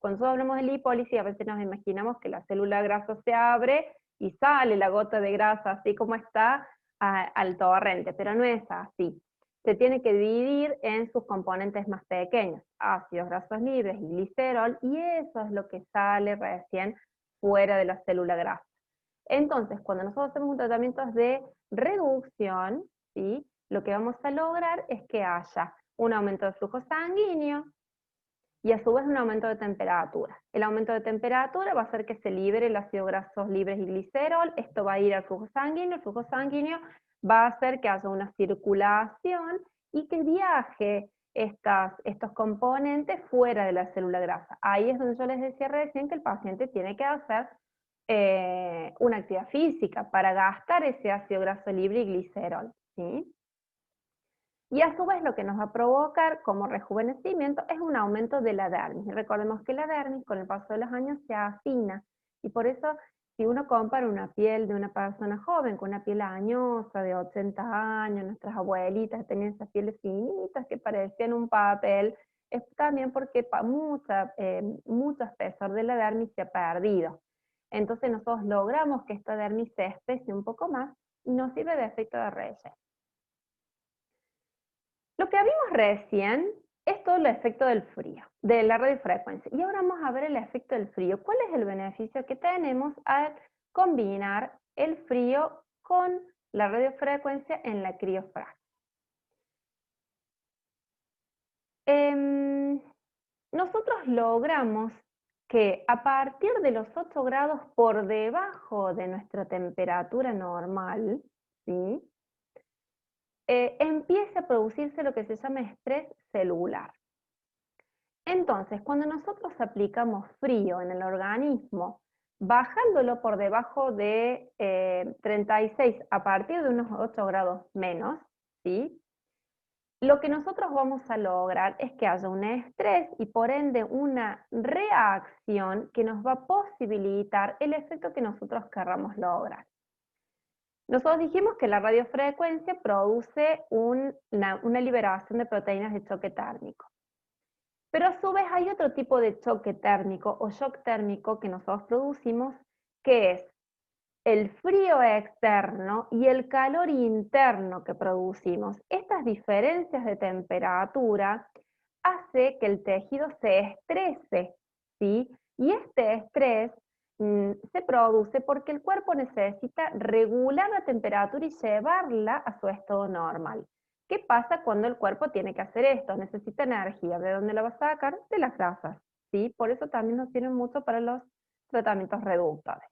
Cuando nosotros hablamos de lipólisis, a veces nos imaginamos que la célula grasa se abre y sale la gota de grasa así como está al torrente, pero no es así. Se tiene que dividir en sus componentes más pequeños, ácidos grasos libres y glicerol, y eso es lo que sale recién fuera de la célula grasa. Entonces, cuando nosotros hacemos un tratamiento de reducción, ¿sí?, lo que vamos a lograr es que haya un aumento de flujo sanguíneo y a su vez un aumento de temperatura. El aumento de temperatura va a hacer que se libere el ácido grasos libres y glicerol, esto va a ir al flujo sanguíneo, el flujo sanguíneo va a hacer que haya una circulación y que viaje estos componentes fuera de la célula grasa. Ahí es donde yo les decía recién que el paciente tiene que hacer una actividad física para gastar ese ácido graso libre y glicerol, ¿sí? Y a su vez lo que nos va a provocar como rejuvenecimiento es un aumento de la dermis. Y recordemos que la dermis con el paso de los años se afina, y por eso si uno compara una piel de una persona joven con una piel añosa de 80 años, nuestras abuelitas tenían esas pieles finitas que parecían un papel, es también porque mucho espesor de la dermis se ha perdido. Entonces nosotros logramos que esta dermis se espese un poco más y nos sirve de efecto de relleno. Lo que vimos recién es todo el efecto del frío, de la radiofrecuencia. Y ahora vamos a ver el efecto del frío. ¿Cuál es el beneficio que tenemos al combinar el frío con la radiofrecuencia en la criofracción? Nosotros logramos que a partir de los 8 grados por debajo de nuestra temperatura normal, ¿sí?, empiece a producirse lo que se llama estrés celular. Entonces, cuando nosotros aplicamos frío en el organismo, bajándolo por debajo de 36 a partir de unos 8 grados menos, ¿sí?, lo que nosotros vamos a lograr es que haya un estrés y por ende una reacción que nos va a posibilitar el efecto que nosotros querramos lograr. Nosotros dijimos que la radiofrecuencia produce una liberación de proteínas de choque térmico. Pero a su vez hay otro tipo de choque térmico o shock térmico que nosotros producimos, que es el frío externo y el calor interno que producimos. Estas diferencias de temperatura hace que el tejido se estrese, ¿sí? Y este estrés se produce porque el cuerpo necesita regular la temperatura y llevarla a su estado normal. ¿Qué pasa cuando el cuerpo tiene que hacer esto? Necesita energía. ¿De dónde la va a sacar? De las grasas, ¿sí? Por eso también nos sirven mucho para los tratamientos reductores.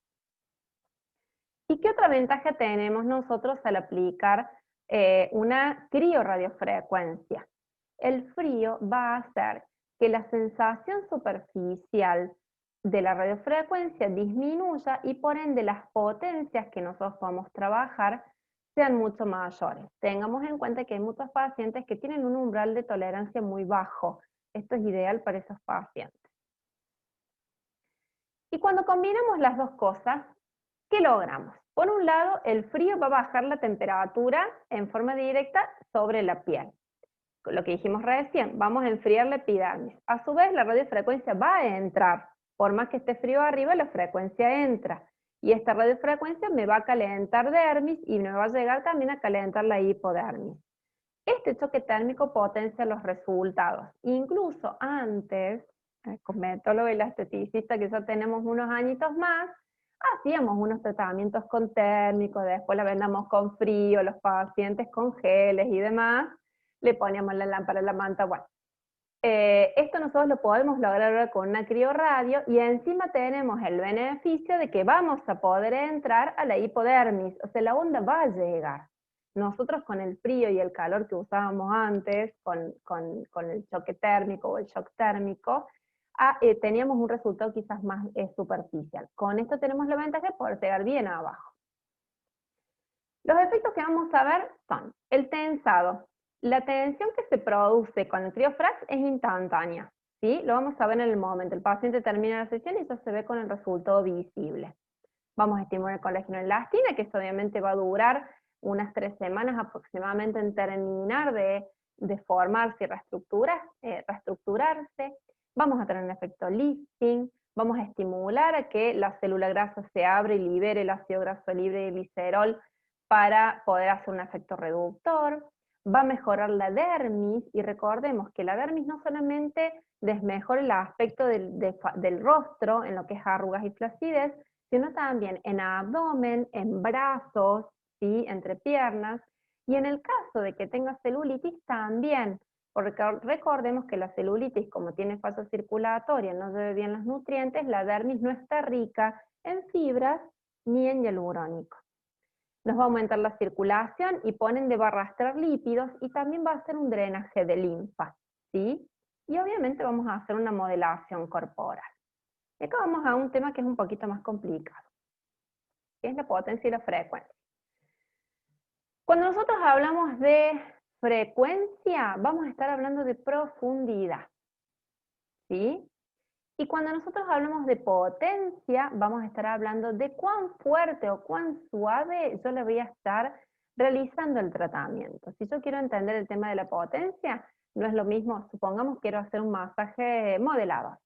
¿Y qué otra ventaja tenemos nosotros al aplicar una crioradiofrecuencia? El frío va a hacer que la sensación superficial de la radiofrecuencia disminuya y por ende las potencias que nosotros podamos trabajar sean mucho mayores. Tengamos en cuenta que hay muchos pacientes que tienen un umbral de tolerancia muy bajo. Esto es ideal para esos pacientes. Y cuando combinamos las dos cosas, ¿qué logramos? Por un lado, el frío va a bajar la temperatura en forma directa sobre la piel. Lo que dijimos recién, vamos a enfriar la epidermis. A su vez, la radiofrecuencia va a entrar. Por más que esté frío arriba, la frecuencia entra. Y esta radiofrecuencia me va a calentar dermis y me va a llegar también a calentar la hipodermis. Este choque térmico potencia los resultados. Incluso antes, el cosmetólogo y la esteticista, que ya tenemos unos añitos más, hacíamos unos tratamientos con térmico, después la vendamos con frío, los pacientes con geles y demás, le poníamos la lámpara, la manta, bueno. Esto nosotros lo podemos lograr ahora con una criorradio y encima tenemos el beneficio de que vamos a poder entrar a la hipodermis, o sea, la onda va a llegar. Nosotros con el frío y el calor que usábamos antes, con el choque térmico o el shock térmico, teníamos un resultado quizás más superficial. Con esto tenemos la ventaja de poder llegar bien abajo. Los efectos que vamos a ver son el tensado. La tensión que se produce con el criofrax es instantánea, ¿sí? Lo vamos a ver en el momento. El paciente termina la sesión y eso se ve con el resultado visible. Vamos a estimular el colágeno en elastina, que esto obviamente va a durar unas 3 semanas aproximadamente en terminar de formarse y reestructurarse. Vamos a tener un efecto lifting, vamos a estimular a que la célula grasa se abra y libere el ácido graso libre de glicerol para poder hacer un efecto reductor. Va a mejorar la dermis, y recordemos que la dermis no solamente desmejora el aspecto del rostro, en lo que es arrugas y flacidez, sino también en abdomen, en brazos, ¿sí? Entre piernas, y en el caso de que tenga celulitis también, porque recordemos que la celulitis, como tiene falla circulatoria, no lleva bien los nutrientes, la dermis no está rica en fibras ni en hialurónico. Nos va a aumentar la circulación y por ende va a arrastrar lípidos y también va a hacer un drenaje de linfa, ¿sí? Y obviamente vamos a hacer una modelación corporal. Y acá vamos a un tema que es un poquito más complicado, que es la potencia y la frecuencia. Cuando nosotros hablamos de frecuencia, vamos a estar hablando de profundidad, ¿sí? Y cuando nosotros hablamos de potencia, vamos a estar hablando de cuán fuerte o cuán suave yo le voy a estar realizando el tratamiento. Si yo quiero entender el tema de la potencia, no es lo mismo, supongamos quiero hacer un masaje modelado.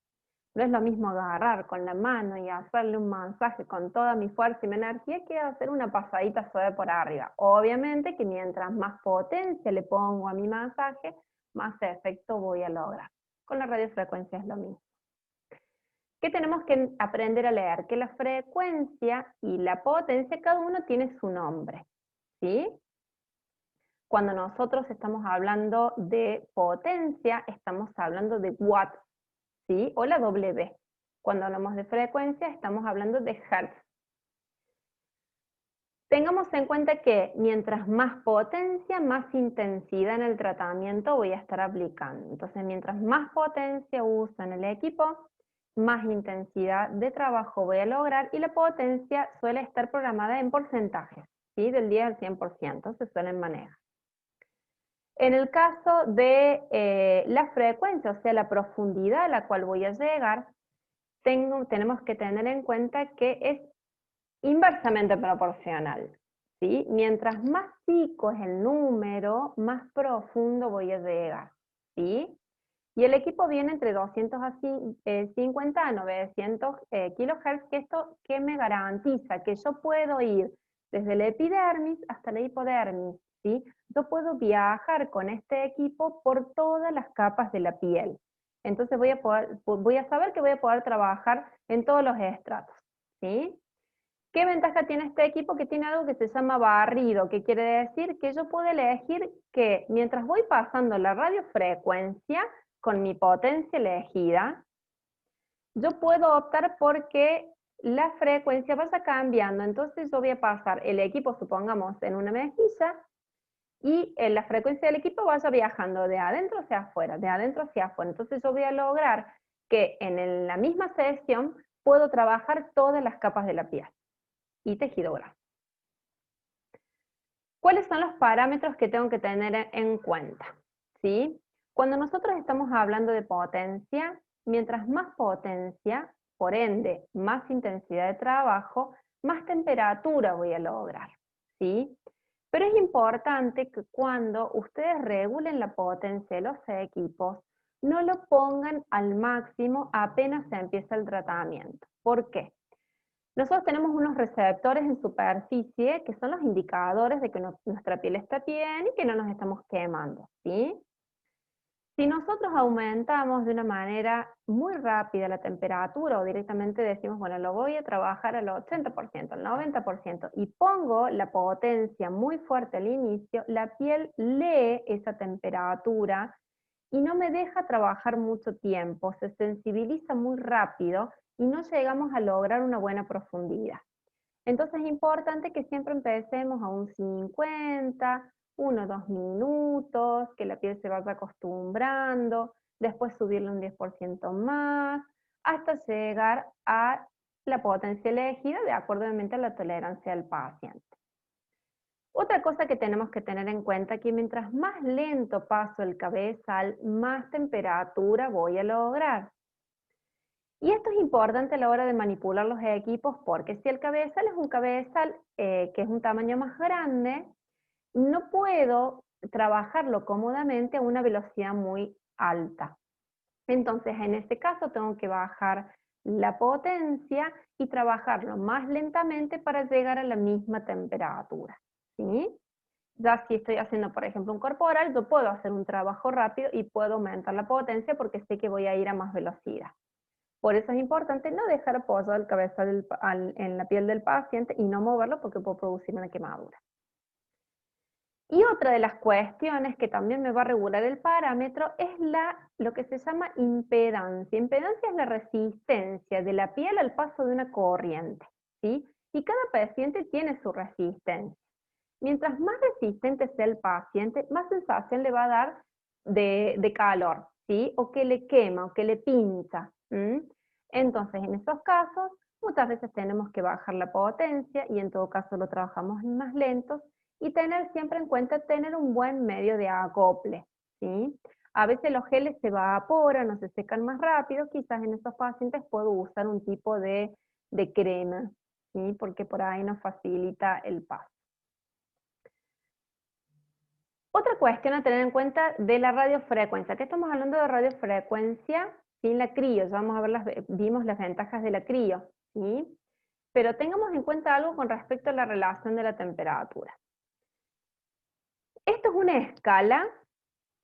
No es lo mismo agarrar con la mano y hacerle un masaje con toda mi fuerza y mi energía que hacer una pasadita suave por arriba. Obviamente que mientras más potencia le pongo a mi masaje, más efecto voy a lograr. Con la radiofrecuencia es lo mismo. ¿Qué tenemos que aprender a leer? Que la frecuencia y la potencia, cada uno tiene su nombre, ¿sí? Cuando nosotros estamos hablando de potencia, estamos hablando de watts, ¿sí? O la W. Cuando hablamos de frecuencia, estamos hablando de hertz. Tengamos en cuenta que mientras más potencia, más intensidad en el tratamiento voy a estar aplicando. Entonces, mientras más potencia uso en el equipo, más intensidad de trabajo voy a lograr, y la potencia suele estar programada en porcentajes, ¿sí? Del 10 al 100% se suelen manejar. En el caso de la frecuencia, o sea, la profundidad a la cual voy a llegar, tenemos que tener en cuenta que es inversamente proporcional, ¿sí? Mientras más chico es el número, más profundo voy a llegar, ¿sí? Y el equipo viene entre 250 a 900 kHz, que esto que me garantiza que yo puedo ir desde la epidermis hasta la hipodermis, ¿sí? Yo puedo viajar con este equipo por todas las capas de la piel. Entonces voy a saber que voy a poder trabajar en todos los estratos, ¿sí? ¿Qué ventaja tiene este equipo? Que tiene algo que se llama barrido, que quiere decir que yo puedo elegir que mientras voy pasando la radiofrecuencia con mi potencia elegida, yo puedo optar porque la frecuencia vaya cambiando. Entonces yo voy a pasar el equipo, supongamos, en una mejilla, y la frecuencia del equipo vaya viajando de adentro hacia afuera, de adentro hacia afuera. Entonces yo voy a lograr que en la misma sesión puedo trabajar todas las capas de la piel y tejido graso. ¿Cuáles son los parámetros que tengo que tener en cuenta? ¿Sí? Cuando nosotros estamos hablando de potencia, mientras más potencia, por ende, más intensidad de trabajo, más temperatura voy a lograr, ¿sí? Pero es importante que cuando ustedes regulen la potencia de los equipos, no lo pongan al máximo apenas se empieza el tratamiento. ¿Por qué? Nosotros tenemos unos receptores en superficie que son los indicadores de que nuestra piel está bien y que no nos estamos quemando, ¿sí? Si nosotros aumentamos de una manera muy rápida la temperatura o directamente decimos, bueno, lo voy a trabajar al 80%, al 90% y pongo la potencia muy fuerte al inicio, la piel lee esa temperatura y no me deja trabajar mucho tiempo, se sensibiliza muy rápido y no llegamos a lograr una buena profundidad. Entonces es importante que siempre empecemos a un 50, 1 o 2 minutos, que la piel se vaya acostumbrando, después subirle un 10% más, hasta llegar a la potencia elegida de acuerdo obviamente a la tolerancia del paciente. Otra cosa que tenemos que tener en cuenta es que mientras más lento paso el cabezal, más temperatura voy a lograr. Y esto es importante a la hora de manipular los equipos porque si el cabezal es un cabezal que es un tamaño más grande, no puedo trabajarlo cómodamente a una velocidad muy alta. Entonces, en este caso tengo que bajar la potencia y trabajarlo más lentamente para llegar a la misma temperatura, ¿sí? Ya si estoy haciendo, por ejemplo, un corporal, yo puedo hacer un trabajo rápido y puedo aumentar la potencia porque sé que voy a ir a más velocidad. Por eso es importante no dejar apoyado el cabezal en la piel del paciente y no moverlo porque puede producir una quemadura. Y otra de las cuestiones que también me va a regular el parámetro es lo que se llama impedancia. Impedancia es la resistencia de la piel al paso de una corriente, ¿sí? Y cada paciente tiene su resistencia. Mientras más resistente sea el paciente, más sensación le va a dar de calor, ¿sí? O que le quema, o que le pincha. Entonces, en esos casos, muchas veces tenemos que bajar la potencia y en todo caso lo trabajamos más lentos y tener siempre en cuenta tener un buen medio de acople, ¿sí? A veces los geles se evaporan o se secan más rápido, quizás en esos pacientes puedo usar un tipo de crema, ¿sí? Porque por ahí nos facilita el paso. Otra cuestión a tener en cuenta de la radiofrecuencia, que estamos hablando de radiofrecuencia sin la crio, ya vamos a ver vimos las ventajas de la crio, ¿sí? Pero tengamos en cuenta algo con respecto a la relación de la temperatura. Esto es una escala,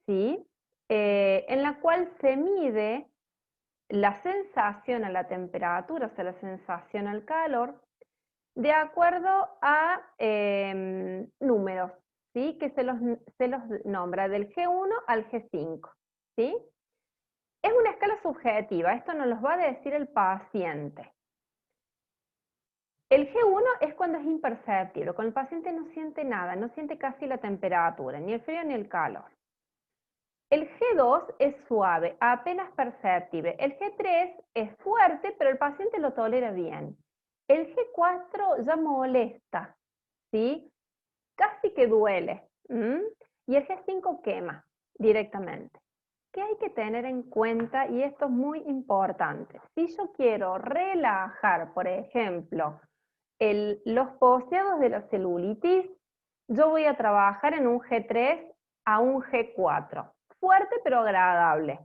¿sí? En la cual se mide la sensación a la temperatura, o sea, la sensación al calor, de acuerdo a números, ¿sí? Que se los nombra del G1 al G5, ¿sí? Es una escala subjetiva, esto nos lo va a decir el paciente. El G1 es cuando es imperceptible, cuando el paciente no siente nada, no siente casi la temperatura, ni el frío ni el calor. El G2 es suave, apenas perceptible. El G3 es fuerte, pero el paciente lo tolera bien. El G4 ya molesta, ¿sí? Casi que duele. Y el G5 quema directamente. ¿Qué hay que tener en cuenta? Y esto es muy importante. Si yo quiero relajar, por ejemplo, los poseados de la celulitis, yo voy a trabajar en un G3 a un G4. Fuerte pero agradable.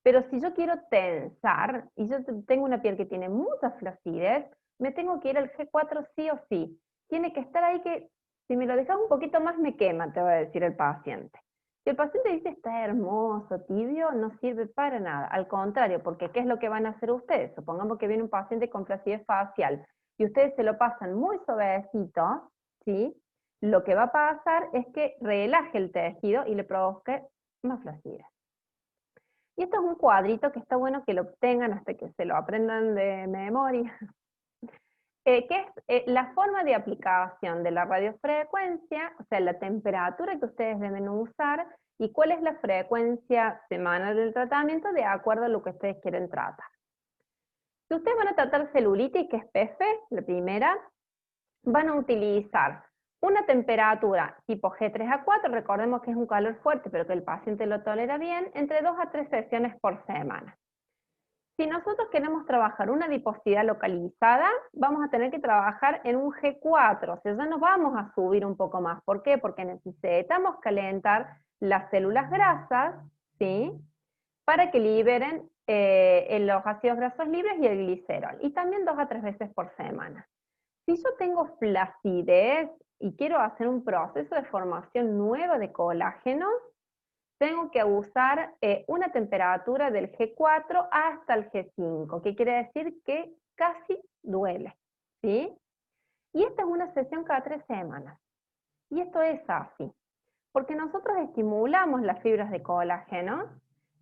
Pero si yo quiero tensar, y yo tengo una piel que tiene mucha flacidez, me tengo que ir al G4 sí o sí. Tiene que estar ahí que, si me lo dejas un poquito más, me quema, te va a decir el paciente. Si el paciente dice está hermoso, tibio, no sirve para nada. Al contrario, porque ¿qué es lo que van a hacer ustedes? Supongamos que viene un paciente con flacidez facial y ustedes se lo pasan muy suavecito, ¿sí? Lo que va a pasar es que relaje el tejido y le provoque más flacidez. Y esto es un cuadrito que está bueno que lo obtengan hasta que se lo aprendan de memoria, que es la forma de aplicación de la radiofrecuencia, o sea, la temperatura que ustedes deben usar y cuál es la frecuencia semanal del tratamiento de acuerdo a lo que ustedes quieren tratar. Si ustedes van a tratar celulitis, que es PF, la primera, van a utilizar una temperatura tipo G3 a 4, recordemos que es un calor fuerte, pero que el paciente lo tolera bien, entre 2 a 3 sesiones por semana. Si nosotros queremos trabajar una adiposidad localizada, vamos a tener que trabajar en un G4, o sea, ya nos vamos a subir un poco más. ¿Por qué? Porque necesitamos calentar las células grasas, ¿sí? para que liberen los ácidos grasos libres y el glicerol, y también 2 a 3 veces por semana. Si yo tengo flacidez y quiero hacer un proceso de formación nueva de colágeno, tengo que usar una temperatura del G4 hasta el G5, que quiere decir que casi duele, ¿sí? Y esta es una sesión cada 3 semanas. Y esto es así, porque nosotros estimulamos las fibras de colágeno,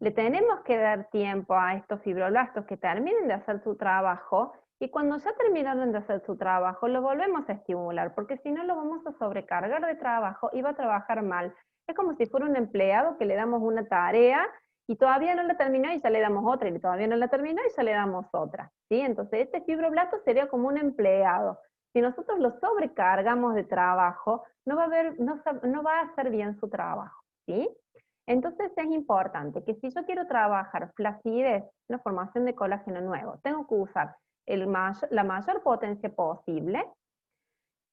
le tenemos que dar tiempo a estos fibroblastos que terminen de hacer su trabajo, y cuando ya terminaron de hacer su trabajo, lo volvemos a estimular, porque si no lo vamos a sobrecargar de trabajo y va a trabajar mal. Es como si fuera un empleado que le damos una tarea y todavía no la terminó y ya le damos otra, y todavía no la terminó y ya le damos otra, ¿sí? Entonces este fibroblasto sería como un empleado. Si nosotros lo sobrecargamos de trabajo, no va a hacer bien su trabajo, ¿sí? Entonces es importante que si yo quiero trabajar flacidez, la formación de colágeno nuevo, tengo que usar la mayor potencia posible,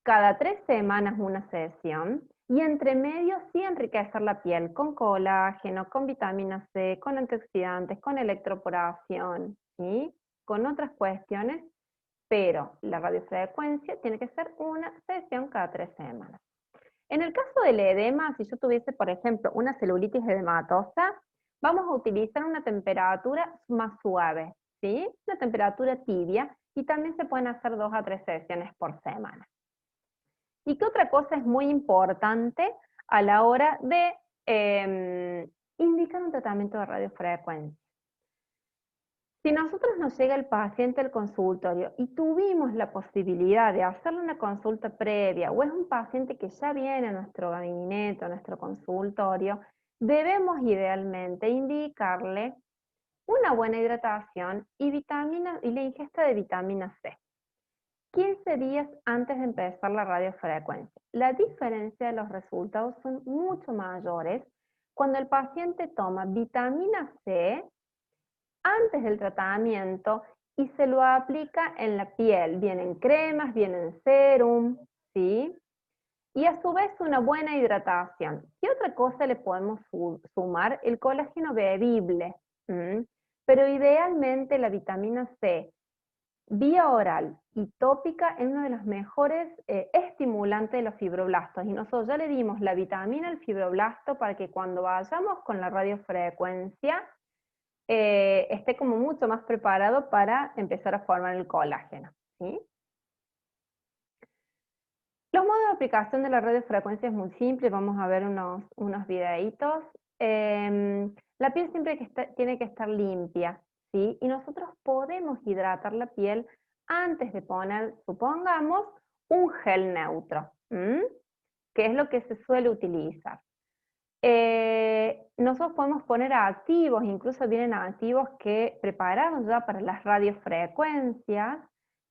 cada 3 semanas una sesión, y entre medio sí enriquecer la piel con colágeno, con vitamina C, con antioxidantes, con electroporación, ¿sí? Con otras cuestiones, pero la radiofrecuencia tiene que ser una sesión cada 3 semanas. En el caso del edema, si yo tuviese, por ejemplo, una celulitis edematosa, vamos a utilizar una temperatura más suave, ¿sí? Una temperatura tibia, y también se pueden hacer 2 a 3 sesiones por semana. ¿Y qué otra cosa es muy importante a la hora de indicar un tratamiento de radiofrecuencia? Si nosotros nos llega el paciente al consultorio y tuvimos la posibilidad de hacerle una consulta previa, o es un paciente que ya viene a nuestro gabinete, a nuestro consultorio, debemos idealmente indicarle una buena hidratación y la ingesta de vitamina C 15 días antes de empezar la radiofrecuencia. La diferencia de los resultados son mucho mayores cuando el paciente toma vitamina C antes del tratamiento y se lo aplica en la piel, bien en cremas, bien en serum, ¿sí? Y a su vez una buena hidratación. ¿Qué otra cosa le podemos sumar? El colágeno bebible, pero idealmente la vitamina C, vía oral y tópica, es uno de los mejores estimulantes de los fibroblastos. Y nosotros ya le dimos la vitamina al fibroblasto para que cuando vayamos con la radiofrecuencia, esté como mucho más preparado para empezar a formar el colágeno, ¿sí? Los modos de aplicación de la radiofrecuencia es muy simple, vamos a ver unos videitos. La piel siempre tiene que estar limpia, ¿sí? Y nosotros podemos hidratar la piel antes de poner, supongamos, un gel neutro, que es lo que se suele utilizar. Nosotros podemos poner activos, incluso vienen activos que preparados ya para las radiofrecuencias,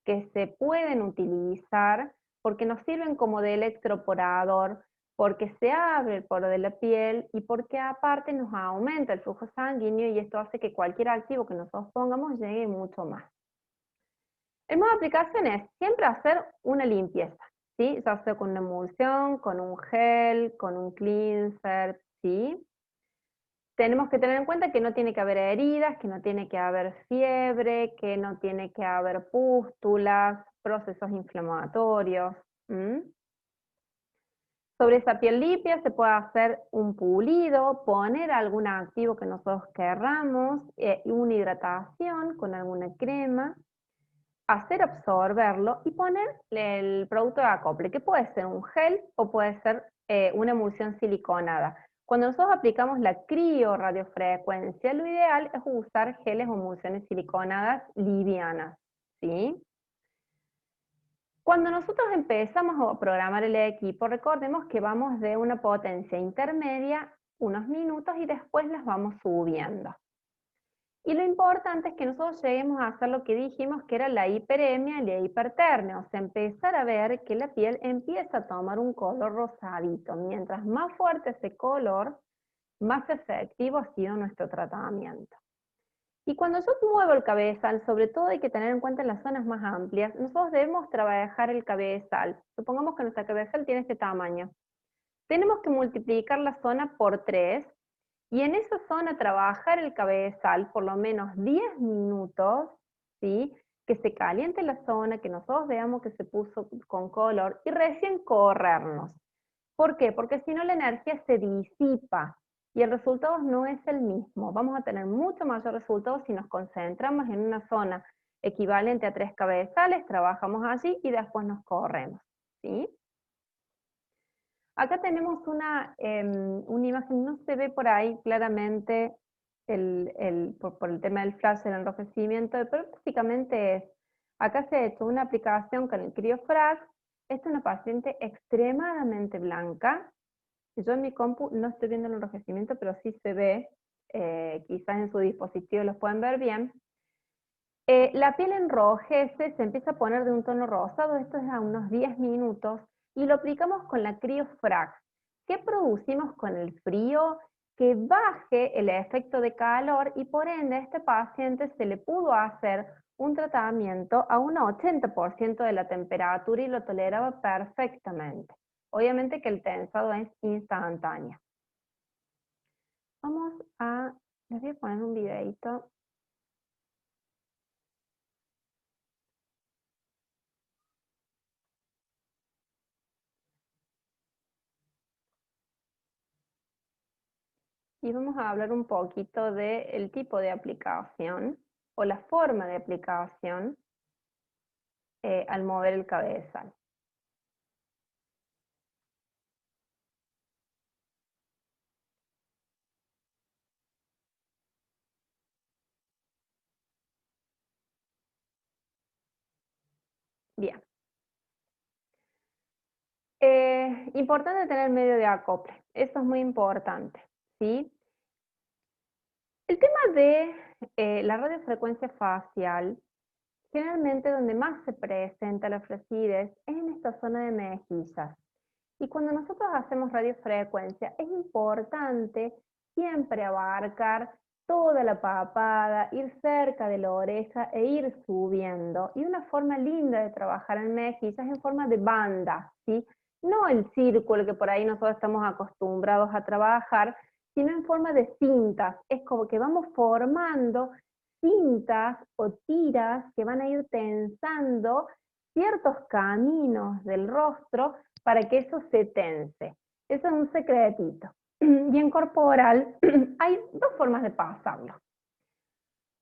que se pueden utilizar porque nos sirven como de electroporador, porque se abre el poro de la piel y porque aparte nos aumenta el flujo sanguíneo, y esto hace que cualquier activo que nosotros pongamos llegue mucho más. El modo de aplicación es siempre hacer una limpieza, ¿sí? Ya sea con una emulsión, con un gel, con un cleanser, ¿sí? Tenemos que tener en cuenta que no tiene que haber heridas, que no tiene que haber fiebre, que no tiene que haber pústulas, procesos inflamatorios. Sobre esa piel limpia se puede hacer un pulido, poner algún activo que nosotros querramos, una hidratación con alguna crema, hacer absorberlo y poner el producto de acople, que puede ser un gel o puede ser una emulsión siliconada. Cuando nosotros aplicamos la criorradiofrecuencia, lo ideal es usar geles o emulsiones siliconadas livianas, ¿sí? Cuando nosotros empezamos a programar el equipo, recordemos que vamos de una potencia intermedia unos minutos y después las vamos subiendo. Y lo importante es que nosotros lleguemos a hacer lo que dijimos, que era la hiperemia y la hipertermia, o sea, empezar a ver que la piel empieza a tomar un color rosadito. Mientras más fuerte ese color, más efectivo ha sido nuestro tratamiento. Y cuando yo muevo el cabezal, sobre todo hay que tener en cuenta en las zonas más amplias, nosotros debemos trabajar el cabezal. Supongamos que nuestra cabezal tiene este tamaño. Tenemos que multiplicar la zona por 3 Y en esa zona trabajar el cabezal por lo menos 10 minutos, ¿sí? Que se caliente la zona, que nosotros veamos que se puso con color y recién corrernos. ¿Por qué? Porque si no la energía se disipa y el resultado no es el mismo. Vamos a tener mucho mayor resultado si nos concentramos en una zona equivalente a 3 cabezales, trabajamos allí y después nos corremos, ¿sí? Acá tenemos una imagen, no se ve por ahí claramente por el tema del flash, el enrojecimiento, pero básicamente es, acá se ha hecho una aplicación con el CryoFrag. Esta es una paciente extremadamente blanca. Yo en mi compu no estoy viendo el enrojecimiento, pero sí se ve, quizás en su dispositivo los pueden ver bien. La piel enrojece, se empieza a poner de un tono rosado, esto es a unos 10 minutos, y lo aplicamos con la CryoFrag. ¿Qué producimos con el frío? Que baje el efecto de calor y por ende a este paciente se le pudo hacer un tratamiento a un 80% de la temperatura y lo toleraba perfectamente. Obviamente que el tensado es instantáneo. Les voy a poner un videito. Y vamos a hablar un poquito del tipo de aplicación o la forma de aplicación al mover el cabezal. Bien. Importante tener medio de acople, eso es muy importante, ¿sí? El tema de la radiofrecuencia facial, generalmente donde más se presenta la flacidez es en esta zona de mejillas. Y cuando nosotros hacemos radiofrecuencia, es importante siempre abarcar toda la papada, ir cerca de la oreja e ir subiendo. Y una forma linda de trabajar en mejillas es en forma de banda, ¿sí? No el círculo que por ahí nosotros estamos acostumbrados a trabajar, sino en forma de cintas. Es como que vamos formando cintas o tiras que van a ir tensando ciertos caminos del rostro para que eso se tense. Eso es un secretito. Y en corporal hay dos formas de pasarlo.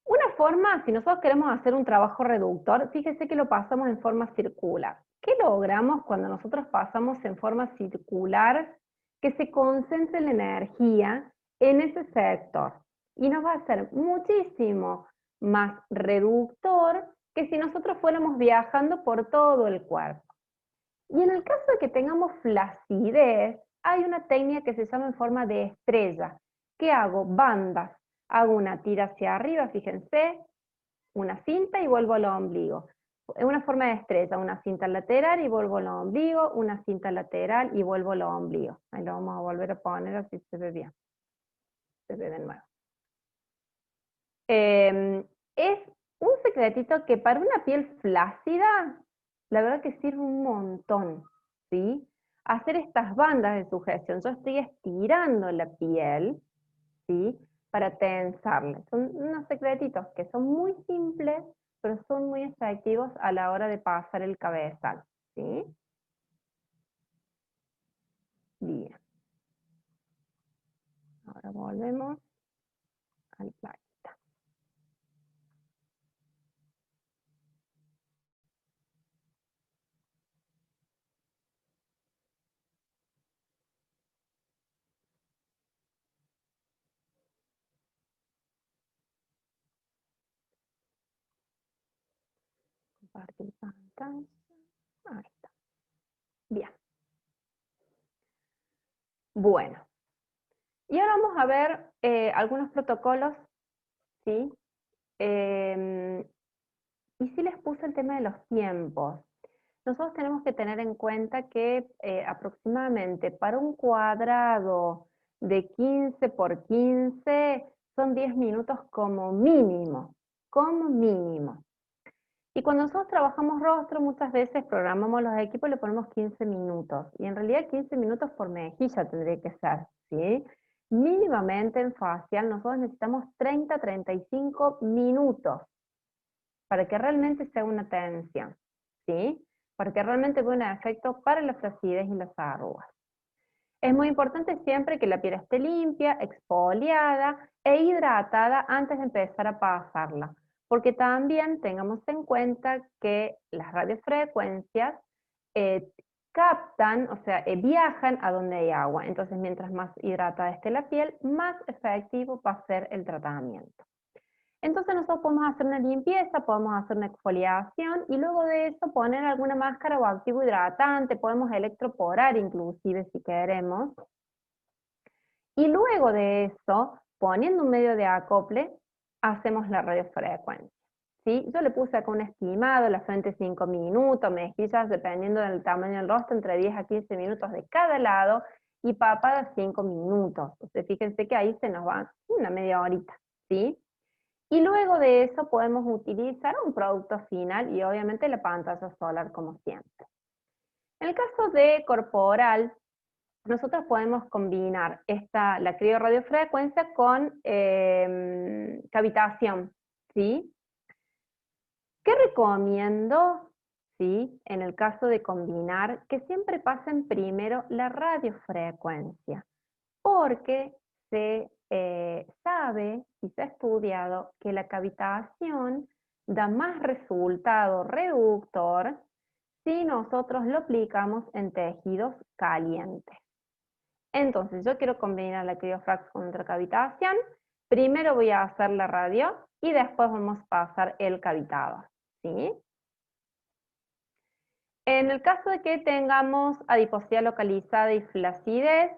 Una forma, si nosotros queremos hacer un trabajo reductor, fíjese que lo pasamos en forma circular. ¿Qué logramos cuando nosotros pasamos en forma circular? Que se concentre la energía en ese sector. Y nos va a ser muchísimo más reductor que si nosotros fuéramos viajando por todo el cuerpo. Y en el caso de que tengamos flacidez, hay una técnica que se llama en forma de estrella. ¿Qué hago? Bandas. Hago una tira hacia arriba, fíjense, una cinta y vuelvo al ombligo. Es una forma de estrella, una cinta lateral y vuelvo al ombligo, una cinta lateral y vuelvo al ombligo. Ahí lo vamos a volver a poner así se ve bien. Se ve de nuevo. Es un secretito que para una piel flácida, la verdad que sirve un montón, ¿sí? Hacer estas bandas de sujeción. Yo estoy estirando la piel, ¿sí? Para tensarla. Son unos secretitos que son muy simples, pero son muy efectivos a la hora de pasar el cabezal, ¿sí? Bien. Ahora volvemos al slide. Compartir pantalla. Ahí está. Bien. Bueno. Y ahora vamos a ver algunos protocolos, ¿sí? Y sí les puse el tema de los tiempos. Nosotros tenemos que tener en cuenta que aproximadamente para un cuadrado de 15 por 15 son 10 minutos como mínimo, como mínimo. Y cuando nosotros trabajamos rostro, muchas veces programamos los equipos y le ponemos 15 minutos. Y en realidad 15 minutos por mejilla tendría que ser, ¿sí? Mínimamente en facial nosotros necesitamos 30 a 35 minutos para que realmente sea una tensión, ¿sí? Para que realmente tenga un efecto para la flacidez y las arrugas. Es muy importante siempre que la piel esté limpia, exfoliada e hidratada antes de empezar a pasarla, porque también tengamos en cuenta que las radiofrecuencias captan, o sea, viajan a donde hay agua. Entonces, mientras más hidratada esté la piel, más efectivo va a ser el tratamiento. Entonces nosotros podemos hacer una limpieza, podemos hacer una exfoliación y luego de eso poner alguna máscara o activo hidratante, podemos electroporar inclusive si queremos. Y luego de eso, poniendo un medio de acople, hacemos la radiofrecuencia. ¿Sí? Yo le puse acá un estimado, la frente 5 minutos, mejillas dependiendo del tamaño del rostro, entre 10 a 15 minutos de cada lado, y papada 5 minutos. Entonces fíjense que ahí se nos va una media horita, ¿sí? Y luego de eso podemos utilizar un producto final y obviamente la pantalla solar como siempre. En el caso de corporal, nosotros podemos combinar la criorradiofrecuencia con cavitación, ¿sí? ¿Qué recomiendo? ¿Sí? En el caso de combinar, que siempre pasen primero la radiofrecuencia, porque se sabe y se ha estudiado que la cavitación da más resultado reductor si nosotros lo aplicamos en tejidos calientes. Entonces, yo quiero combinar la criofrax con otra cavitación. Primero voy a hacer la radio y después vamos a pasar el cavitador, ¿sí? En el caso de que tengamos adiposidad localizada y flacidez,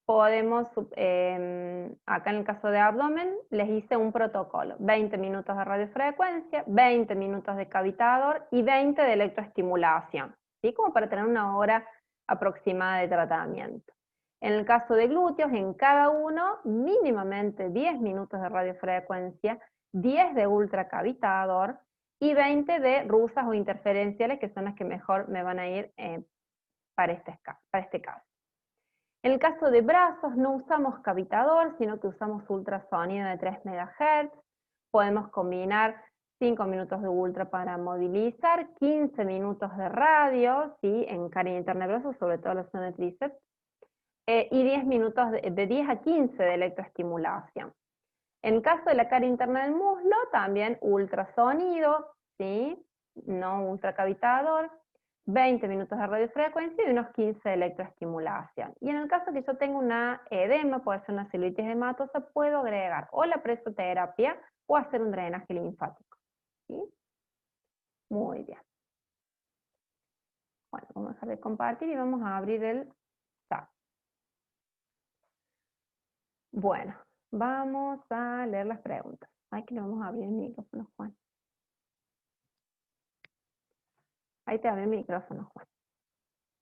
podemos, acá en el caso de abdomen, les hice un protocolo. 20 minutos de radiofrecuencia, 20 minutos de cavitador y 20 de electroestimulación, ¿sí? Como para tener una hora aproximada de tratamiento. En el caso de glúteos, en cada uno, mínimamente 10 minutos de radiofrecuencia, 10 de ultracavitador, y 20 de rusas o interferenciales, que son las que mejor me van a ir para este caso. En el caso de brazos no usamos cavitador, sino que usamos ultrasonido de 3 MHz. Podemos combinar 5 minutos de ultra para movilizar, 15 minutos de radio, ¿sí? En cara interna de brazos, sobre todo la zona de tríceps, y 10 minutos de 10 a 15 de electroestimulación. En el caso de la cara interna del muslo, también ultrasonido, ¿sí? No ultracavitador, 20 minutos de radiofrecuencia y unos 15 de electroestimulación. Y en el caso que yo tenga una edema, puede ser una celulitis hematosa, puedo agregar o la presoterapia o hacer un drenaje linfático, ¿sí? Muy bien. Bueno, vamos a dejar de compartir y vamos a abrir el chat. Bueno, vamos a leer las preguntas. Ay, que le vamos a abrir el micrófono, Juan. Ahí te abre el micrófono, Juan.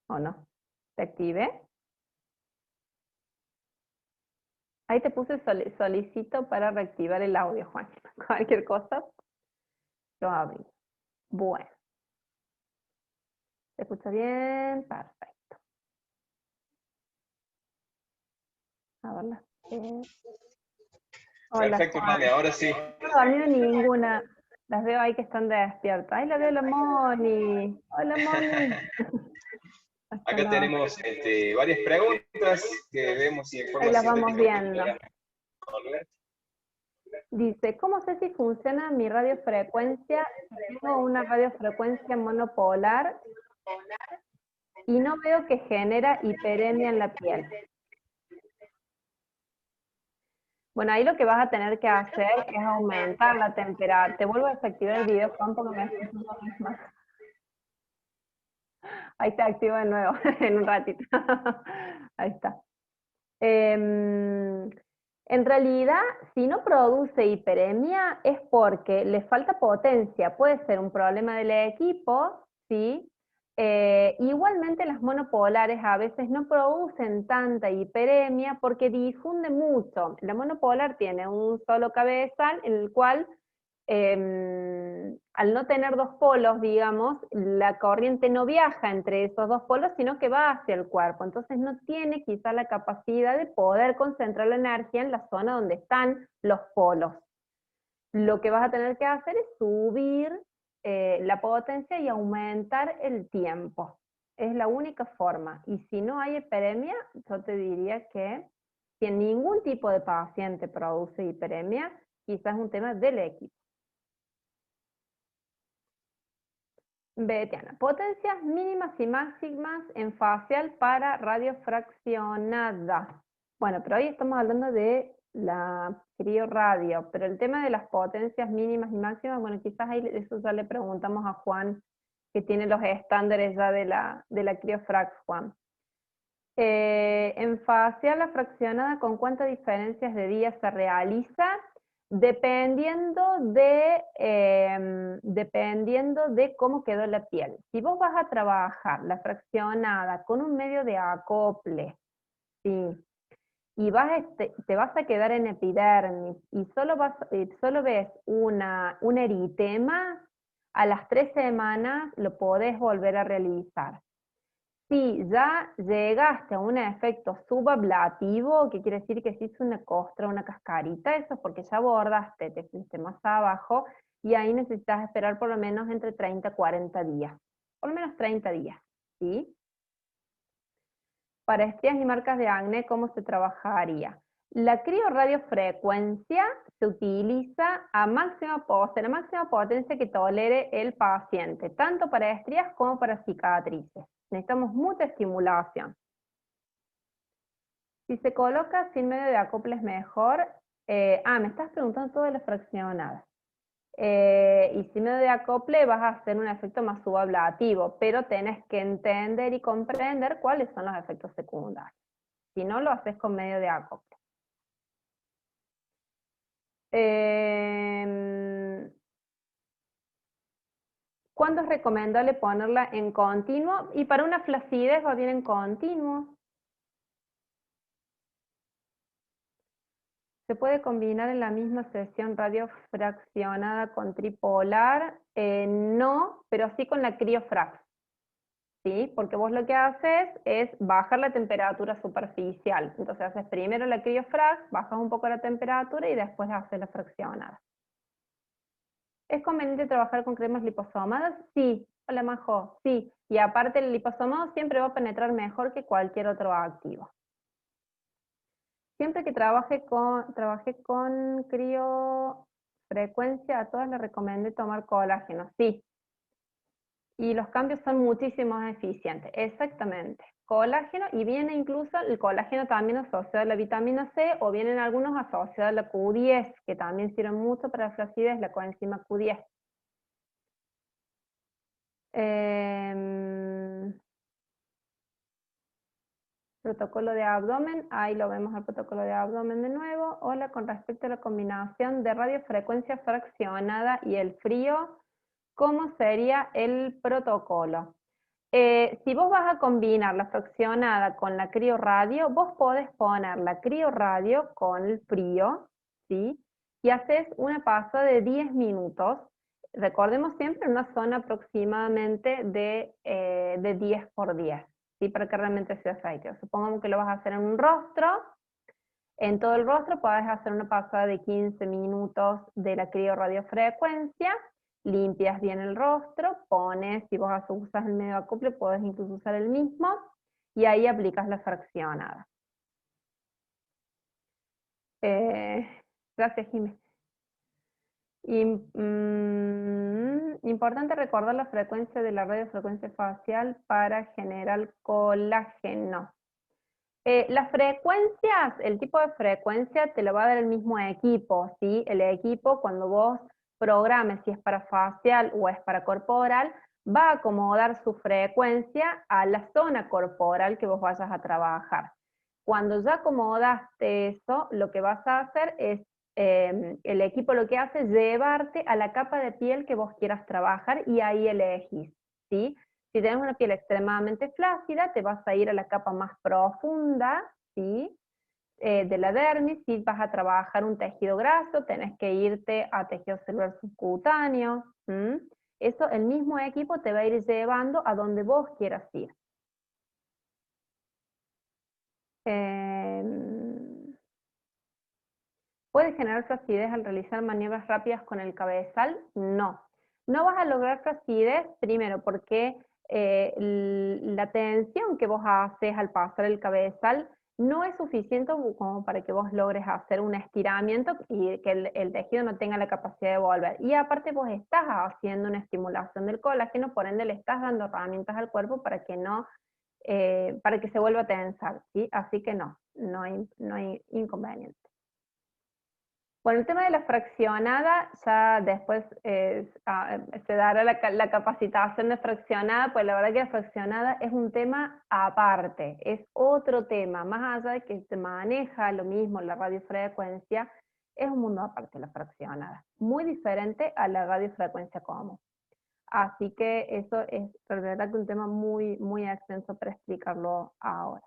¿O no? ¿Te activé? Ahí te puse solicito para reactivar el audio, Juan. Cualquier cosa, lo abrí. Bueno. ¿Se escucha bien? Perfecto. A verla. Hola, Perfecto, Juan. Mane, ahora sí. No dormido ninguna. Las veo ahí que están despiertas. Ahí la veo la Moni. Hola, Moni. Acá tenemos varias preguntas que vemos y de forma ahí las vamos viendo. Volver. Dice, ¿cómo sé si funciona mi radiofrecuencia? Tengo una radiofrecuencia monopolar y no veo que genera hiperemia en la piel. Bueno, ahí lo que vas a tener que hacer es aumentar la temperatura. Te vuelvo a desactivar el video, Juan, porque me escucho lo mismo. Ahí te activo de nuevo, en un ratito. Ahí está. En realidad, si no produce hiperemia, es porque le falta potencia. Puede ser un problema del equipo, ¿sí? Igualmente las monopolares a veces no producen tanta hiperemia porque difunde mucho. La monopolar tiene un solo cabezal en el cual al no tener dos polos, digamos, la corriente no viaja entre esos dos polos, sino que va hacia el cuerpo. Entonces no tiene quizá la capacidad de poder concentrar la energía en la zona donde están los polos. Lo que vas a tener que hacer es subir la potencia y aumentar el tiempo. Es la única forma. Y si no hay hiperemia, yo te diría que si en ningún tipo de paciente produce hiperemia, quizás es un tema del equipo. Betiana, potencias mínimas y máximas en facial para radiofraccionada. Bueno, pero hoy estamos hablando de la crioradio, pero el tema de las potencias mínimas y máximas, bueno, quizás ahí eso ya le preguntamos a Juan, que tiene los estándares ya de la criofrax, Juan. En facial la fraccionada, ¿con cuántas diferencias de días se realiza? Dependiendo de cómo quedó la piel. Si vos vas a trabajar la fraccionada con un medio de acople, ¿sí? Y te vas a quedar en epidermis y solo ves un eritema, a las 3 semanas lo podés volver a realizar. Si ya llegaste a un efecto subablativo, que quiere decir que se hizo una costra, una cascarita, eso es porque ya abordaste, te fuiste más abajo, y ahí necesitas esperar por lo menos entre 30 y 40 días. Por lo menos 30 días, ¿sí? Para estrías y marcas de acné, ¿cómo se trabajaría? La crioradiofrecuencia se utiliza a la máxima potencia que tolere el paciente, tanto para estrías como para cicatrices. Necesitamos mucha estimulación. Si se coloca sin medio de acople es mejor. Me estás preguntando todo de la fraccionada. Y sin medio de acople vas a hacer un efecto más subablativo, pero tenés que entender y comprender cuáles son los efectos secundarios. Si no, lo haces con medio de acople. ¿Cuándo es recomendable ponerla en continuo? Y para una flacidez va bien en continuo. ¿Se puede combinar en la misma sesión radiofraccionada con tripolar? No, pero sí con la criofrax. ¿Sí? Porque vos lo que haces es bajar la temperatura superficial. Entonces haces primero la criofrax, bajas un poco la temperatura y después haces la fraccionada. ¿Es conveniente trabajar con cremas liposomadas? Sí. Hola, Majo. Sí. Y aparte el liposomado siempre va a penetrar mejor que cualquier otro activo. Siempre que trabajé con criofrecuencia, a todas les recomendé tomar colágeno, sí. Y los cambios son muchísimo más eficientes, exactamente. Colágeno, y viene incluso el colágeno también asociado a la vitamina C, o vienen algunos asociados a la Q10, que también sirven mucho para la flacidez, la coenzima Q10. Protocolo de abdomen, ahí lo vemos el protocolo de abdomen de nuevo. Hola, con respecto a la combinación de radiofrecuencia fraccionada y el frío, ¿cómo sería el protocolo? Si vos vas a combinar la fraccionada con la crioradio, vos podés poner la crioradio con el frío, ¿sí? Y haces una pausa de 10 minutos. Recordemos siempre una zona aproximadamente de 10 por 10. ¿Sí? Para que realmente sea efectivo. Supongamos que lo vas a hacer en un rostro. En todo el rostro podés hacer una pasada de 15 minutos de la crioradiofrecuencia, limpias bien el rostro, pones, si vos usas el medio acople, podés incluso usar el mismo, y ahí aplicas la fraccionada. Gracias, Jiménez. Importante recordar la frecuencia de la radiofrecuencia facial para generar colágeno. Las frecuencias, el tipo de frecuencia te lo va a dar el mismo equipo, ¿sí? El equipo, cuando vos programes si es para facial o es para corporal, va a acomodar su frecuencia a la zona corporal que vos vayas a trabajar. Cuando ya acomodaste eso, lo que vas a hacer es, el equipo lo que hace es llevarte a la capa de piel que vos quieras trabajar y ahí elegís, ¿sí? Si tienes una piel extremadamente flácida, te vas a ir a la capa más profunda, ¿sí? de la dermis. Si vas a trabajar un tejido graso, tenés que irte a tejido celular subcutáneo. Eso, el mismo equipo te va a ir llevando a donde vos quieras ir. ¿Puede generar flacidez al realizar maniobras rápidas con el cabezal? No. No vas a lograr flacidez, primero, porque la tensión que vos haces al pasar el cabezal no es suficiente como para que vos logres hacer un estiramiento y que el tejido no tenga la capacidad de volver. Y aparte vos estás haciendo una estimulación del colágeno, por ende le estás dando herramientas al cuerpo para que no, para que se vuelva a tensar, ¿sí? Así que no hay inconveniente. Bueno, el tema de la fraccionada, ya después se dará la capacitación de fraccionada, pues la verdad que la fraccionada es un tema aparte, es otro tema, más allá de que se maneja lo mismo la radiofrecuencia, es un mundo aparte la fraccionada, muy diferente a la radiofrecuencia común. Así que eso es la verdad que un tema muy, muy extenso para explicarlo ahora.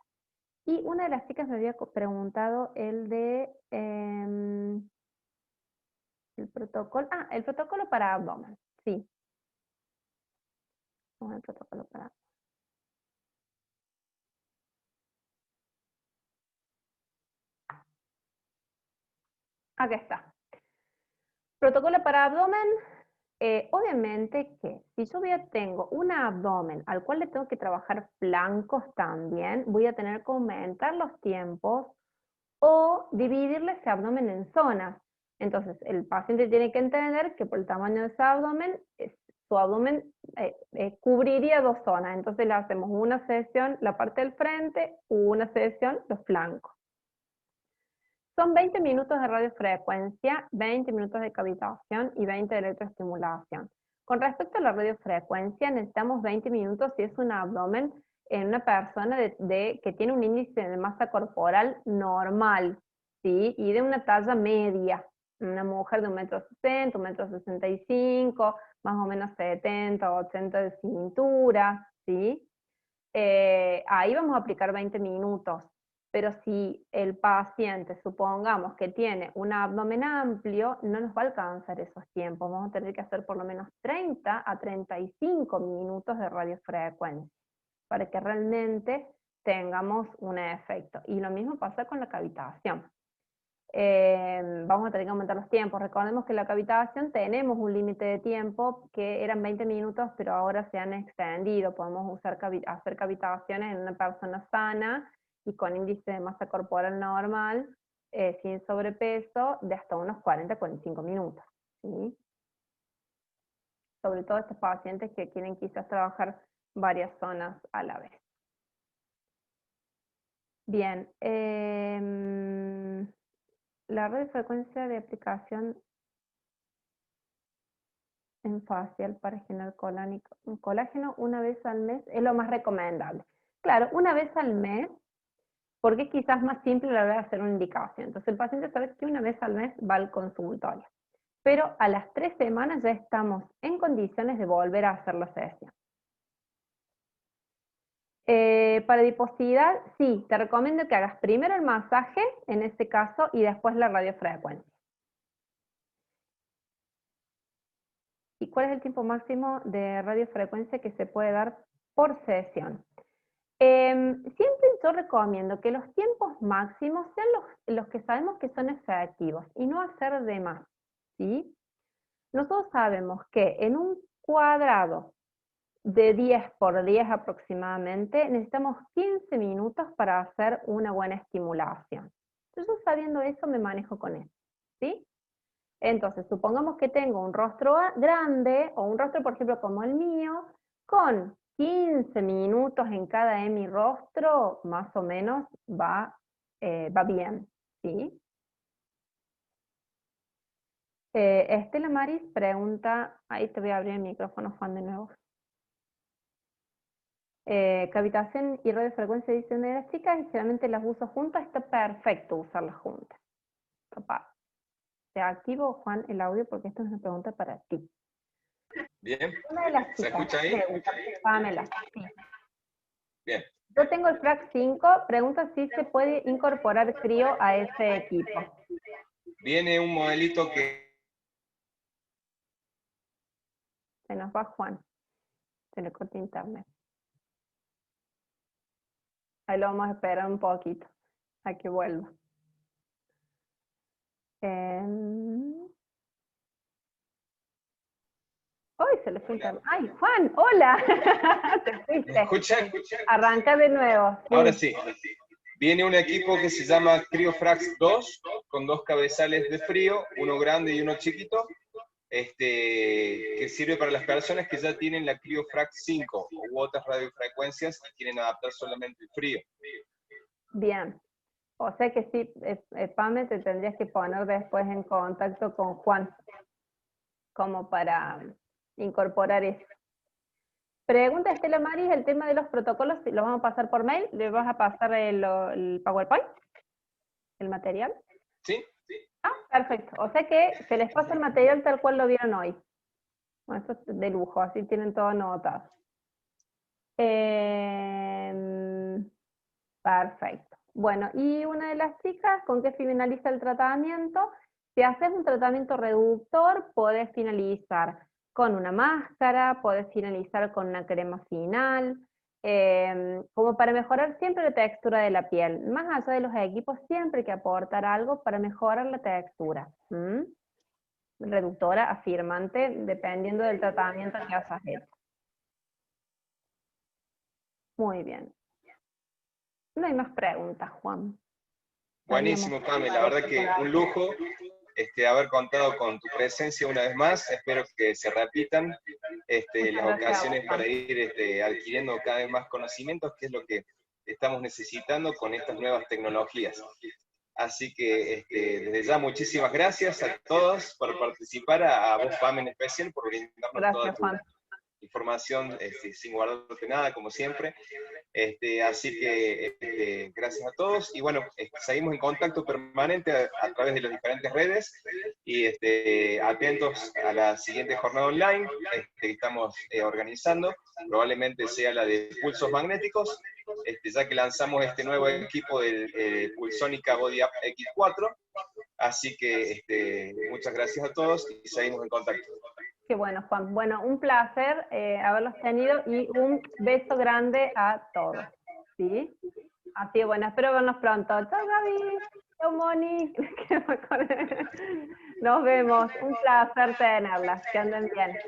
Y una de las chicas me había preguntado el de... el protocolo para abdomen, sí. El protocolo para abdomen. Aquí está. Protocolo para abdomen, obviamente que si yo tengo un abdomen al cual le tengo que trabajar flancos también, voy a tener que aumentar los tiempos o dividirle ese abdomen en zonas. Entonces, el paciente tiene que entender que por el tamaño de ese abdomen, su abdomen cubriría 2 zonas. Entonces le hacemos una sesión la parte del frente, una sesión los flancos. Son 20 minutos de radiofrecuencia, 20 minutos de cavitación y 20 de electroestimulación. Con respecto a la radiofrecuencia, necesitamos 20 minutos si es un abdomen en una persona que tiene un índice de masa corporal normal, ¿sí? Y de una talla media. Una mujer de 1,60 m, 1,65 m, más o menos 70, 80 de cintura, ¿sí? Ahí vamos a aplicar 20 minutos. Pero si el paciente, supongamos que tiene un abdomen amplio, no nos va a alcanzar esos tiempos. Vamos a tener que hacer por lo menos 30 a 35 minutos de radiofrecuencia para que realmente tengamos un efecto. Y lo mismo pasa con la cavitación. Vamos a tener que aumentar los tiempos. Recordemos que la cavitación tenemos un límite de tiempo que eran 20 minutos, pero ahora se han extendido. Podemos hacer cavitaciones en una persona sana y con índice de masa corporal normal, sin sobrepeso, de hasta unos 40-45 minutos. ¿Sí? Sobre todo estos pacientes que quieren quizás trabajar varias zonas a la vez. Bien. La radiofrecuencia de aplicación en facial para generar colágeno una vez al mes es lo más recomendable. Claro, una vez al mes, porque es quizás más simple la verdad hacer una indicación. Entonces el paciente sabe que una vez al mes va al consultorio. Pero a las 3 semanas ya estamos en condiciones de volver a hacer la sesión. Para adiposidad, sí, te recomiendo que hagas primero el masaje, en este caso, y después la radiofrecuencia. ¿Y cuál es el tiempo máximo de radiofrecuencia que se puede dar por sesión? Siempre yo recomiendo que los tiempos máximos sean los que sabemos que son efectivos y no hacer de más, ¿sí? Nosotros sabemos que en un cuadrado de 10 por 10 aproximadamente necesitamos 15 minutos para hacer una buena estimulación. Entonces, sabiendo eso, me manejo con eso, ¿sí? Entonces, supongamos que tengo un rostro grande, o un rostro, por ejemplo, como el mío, con 15 minutos en cada hemirrostro, más o menos va bien, ¿sí? Estela Maris pregunta, ahí te voy a abrir el micrófono, Juan, de nuevo. Cavitación y radiofrecuencia, dice una de las chicas, y generalmente las uso juntas, está perfecto usarlas juntas. Capaz. Te activo, Juan, el audio porque esto es una pregunta para ti. Bien. Una de las chicas, ¿Se escucha ahí? Pamela, sí. Bien. Yo tengo el FRAC 5, pregunta si se puede incorporar crío a ese equipo. Viene un modelito que... Se nos va Juan. Se le corta internet. Ahí lo vamos a esperar un poquito, a que vuelva. ¡Ay, se le fue internet! ¡Ay, Juan! ¡Hola! Te fuiste. ¿Me escuchan? Arranca de nuevo. Sí. Ahora sí. Viene un equipo que se llama CryoFrax 2, con 2 cabezales de frío, uno grande y uno chiquito, que sirve para las personas que ya tienen la CryoFrax 5 u otras radiofrecuencias y quieren adaptar solamente el frío. Bien. O sea que sí, Pame, te tendrías que poner después en contacto con Juan, como para incorporar eso. Pregunta Estela Maris, el tema de los protocolos, ¿lo vamos a pasar por mail? ¿Le vas a pasar el PowerPoint? ¿El material? ¿Sí? Ah, perfecto. O sea que se les pasa el material tal cual lo vieron hoy. Bueno, esto es de lujo, así tienen todo anotado. Perfecto. Bueno, y una de las chicas, ¿con qué finaliza el tratamiento? Si haces un tratamiento reductor, podés finalizar con una máscara, podés finalizar con una crema final, como para mejorar siempre la textura de la piel. Más allá de los equipos, siempre hay que aportar algo para mejorar la textura. Reductora, afirmante, dependiendo del tratamiento que hayas hecho. Muy bien. No hay más preguntas, Juan. Buenísimo, Pame, la verdad que un lujo haber contado con tu presencia una vez más. Espero que se repitan las ocasiones para ir adquiriendo cada vez más conocimientos, que es lo que estamos necesitando con estas nuevas tecnologías. Así que desde ya muchísimas gracias a todos por participar, a vos, Pame, en especial, por brindarnos toda tu información sin guardarte nada, como siempre. Así que gracias a todos y bueno, seguimos en contacto permanente a través de las diferentes redes y atentos a la siguiente jornada online que estamos organizando, probablemente sea la de pulsos magnéticos, ya que lanzamos este nuevo equipo del Pulsónica Body Up X4, así que muchas gracias a todos y seguimos en contacto. Qué bueno, Juan. Bueno, un placer haberlos tenido y un beso grande a todos. ¿Sí? Así que bueno, espero vernos pronto. Chao, Gaby. Chao, Moni. Nos vemos. Un placer tenerlas. Que anden bien.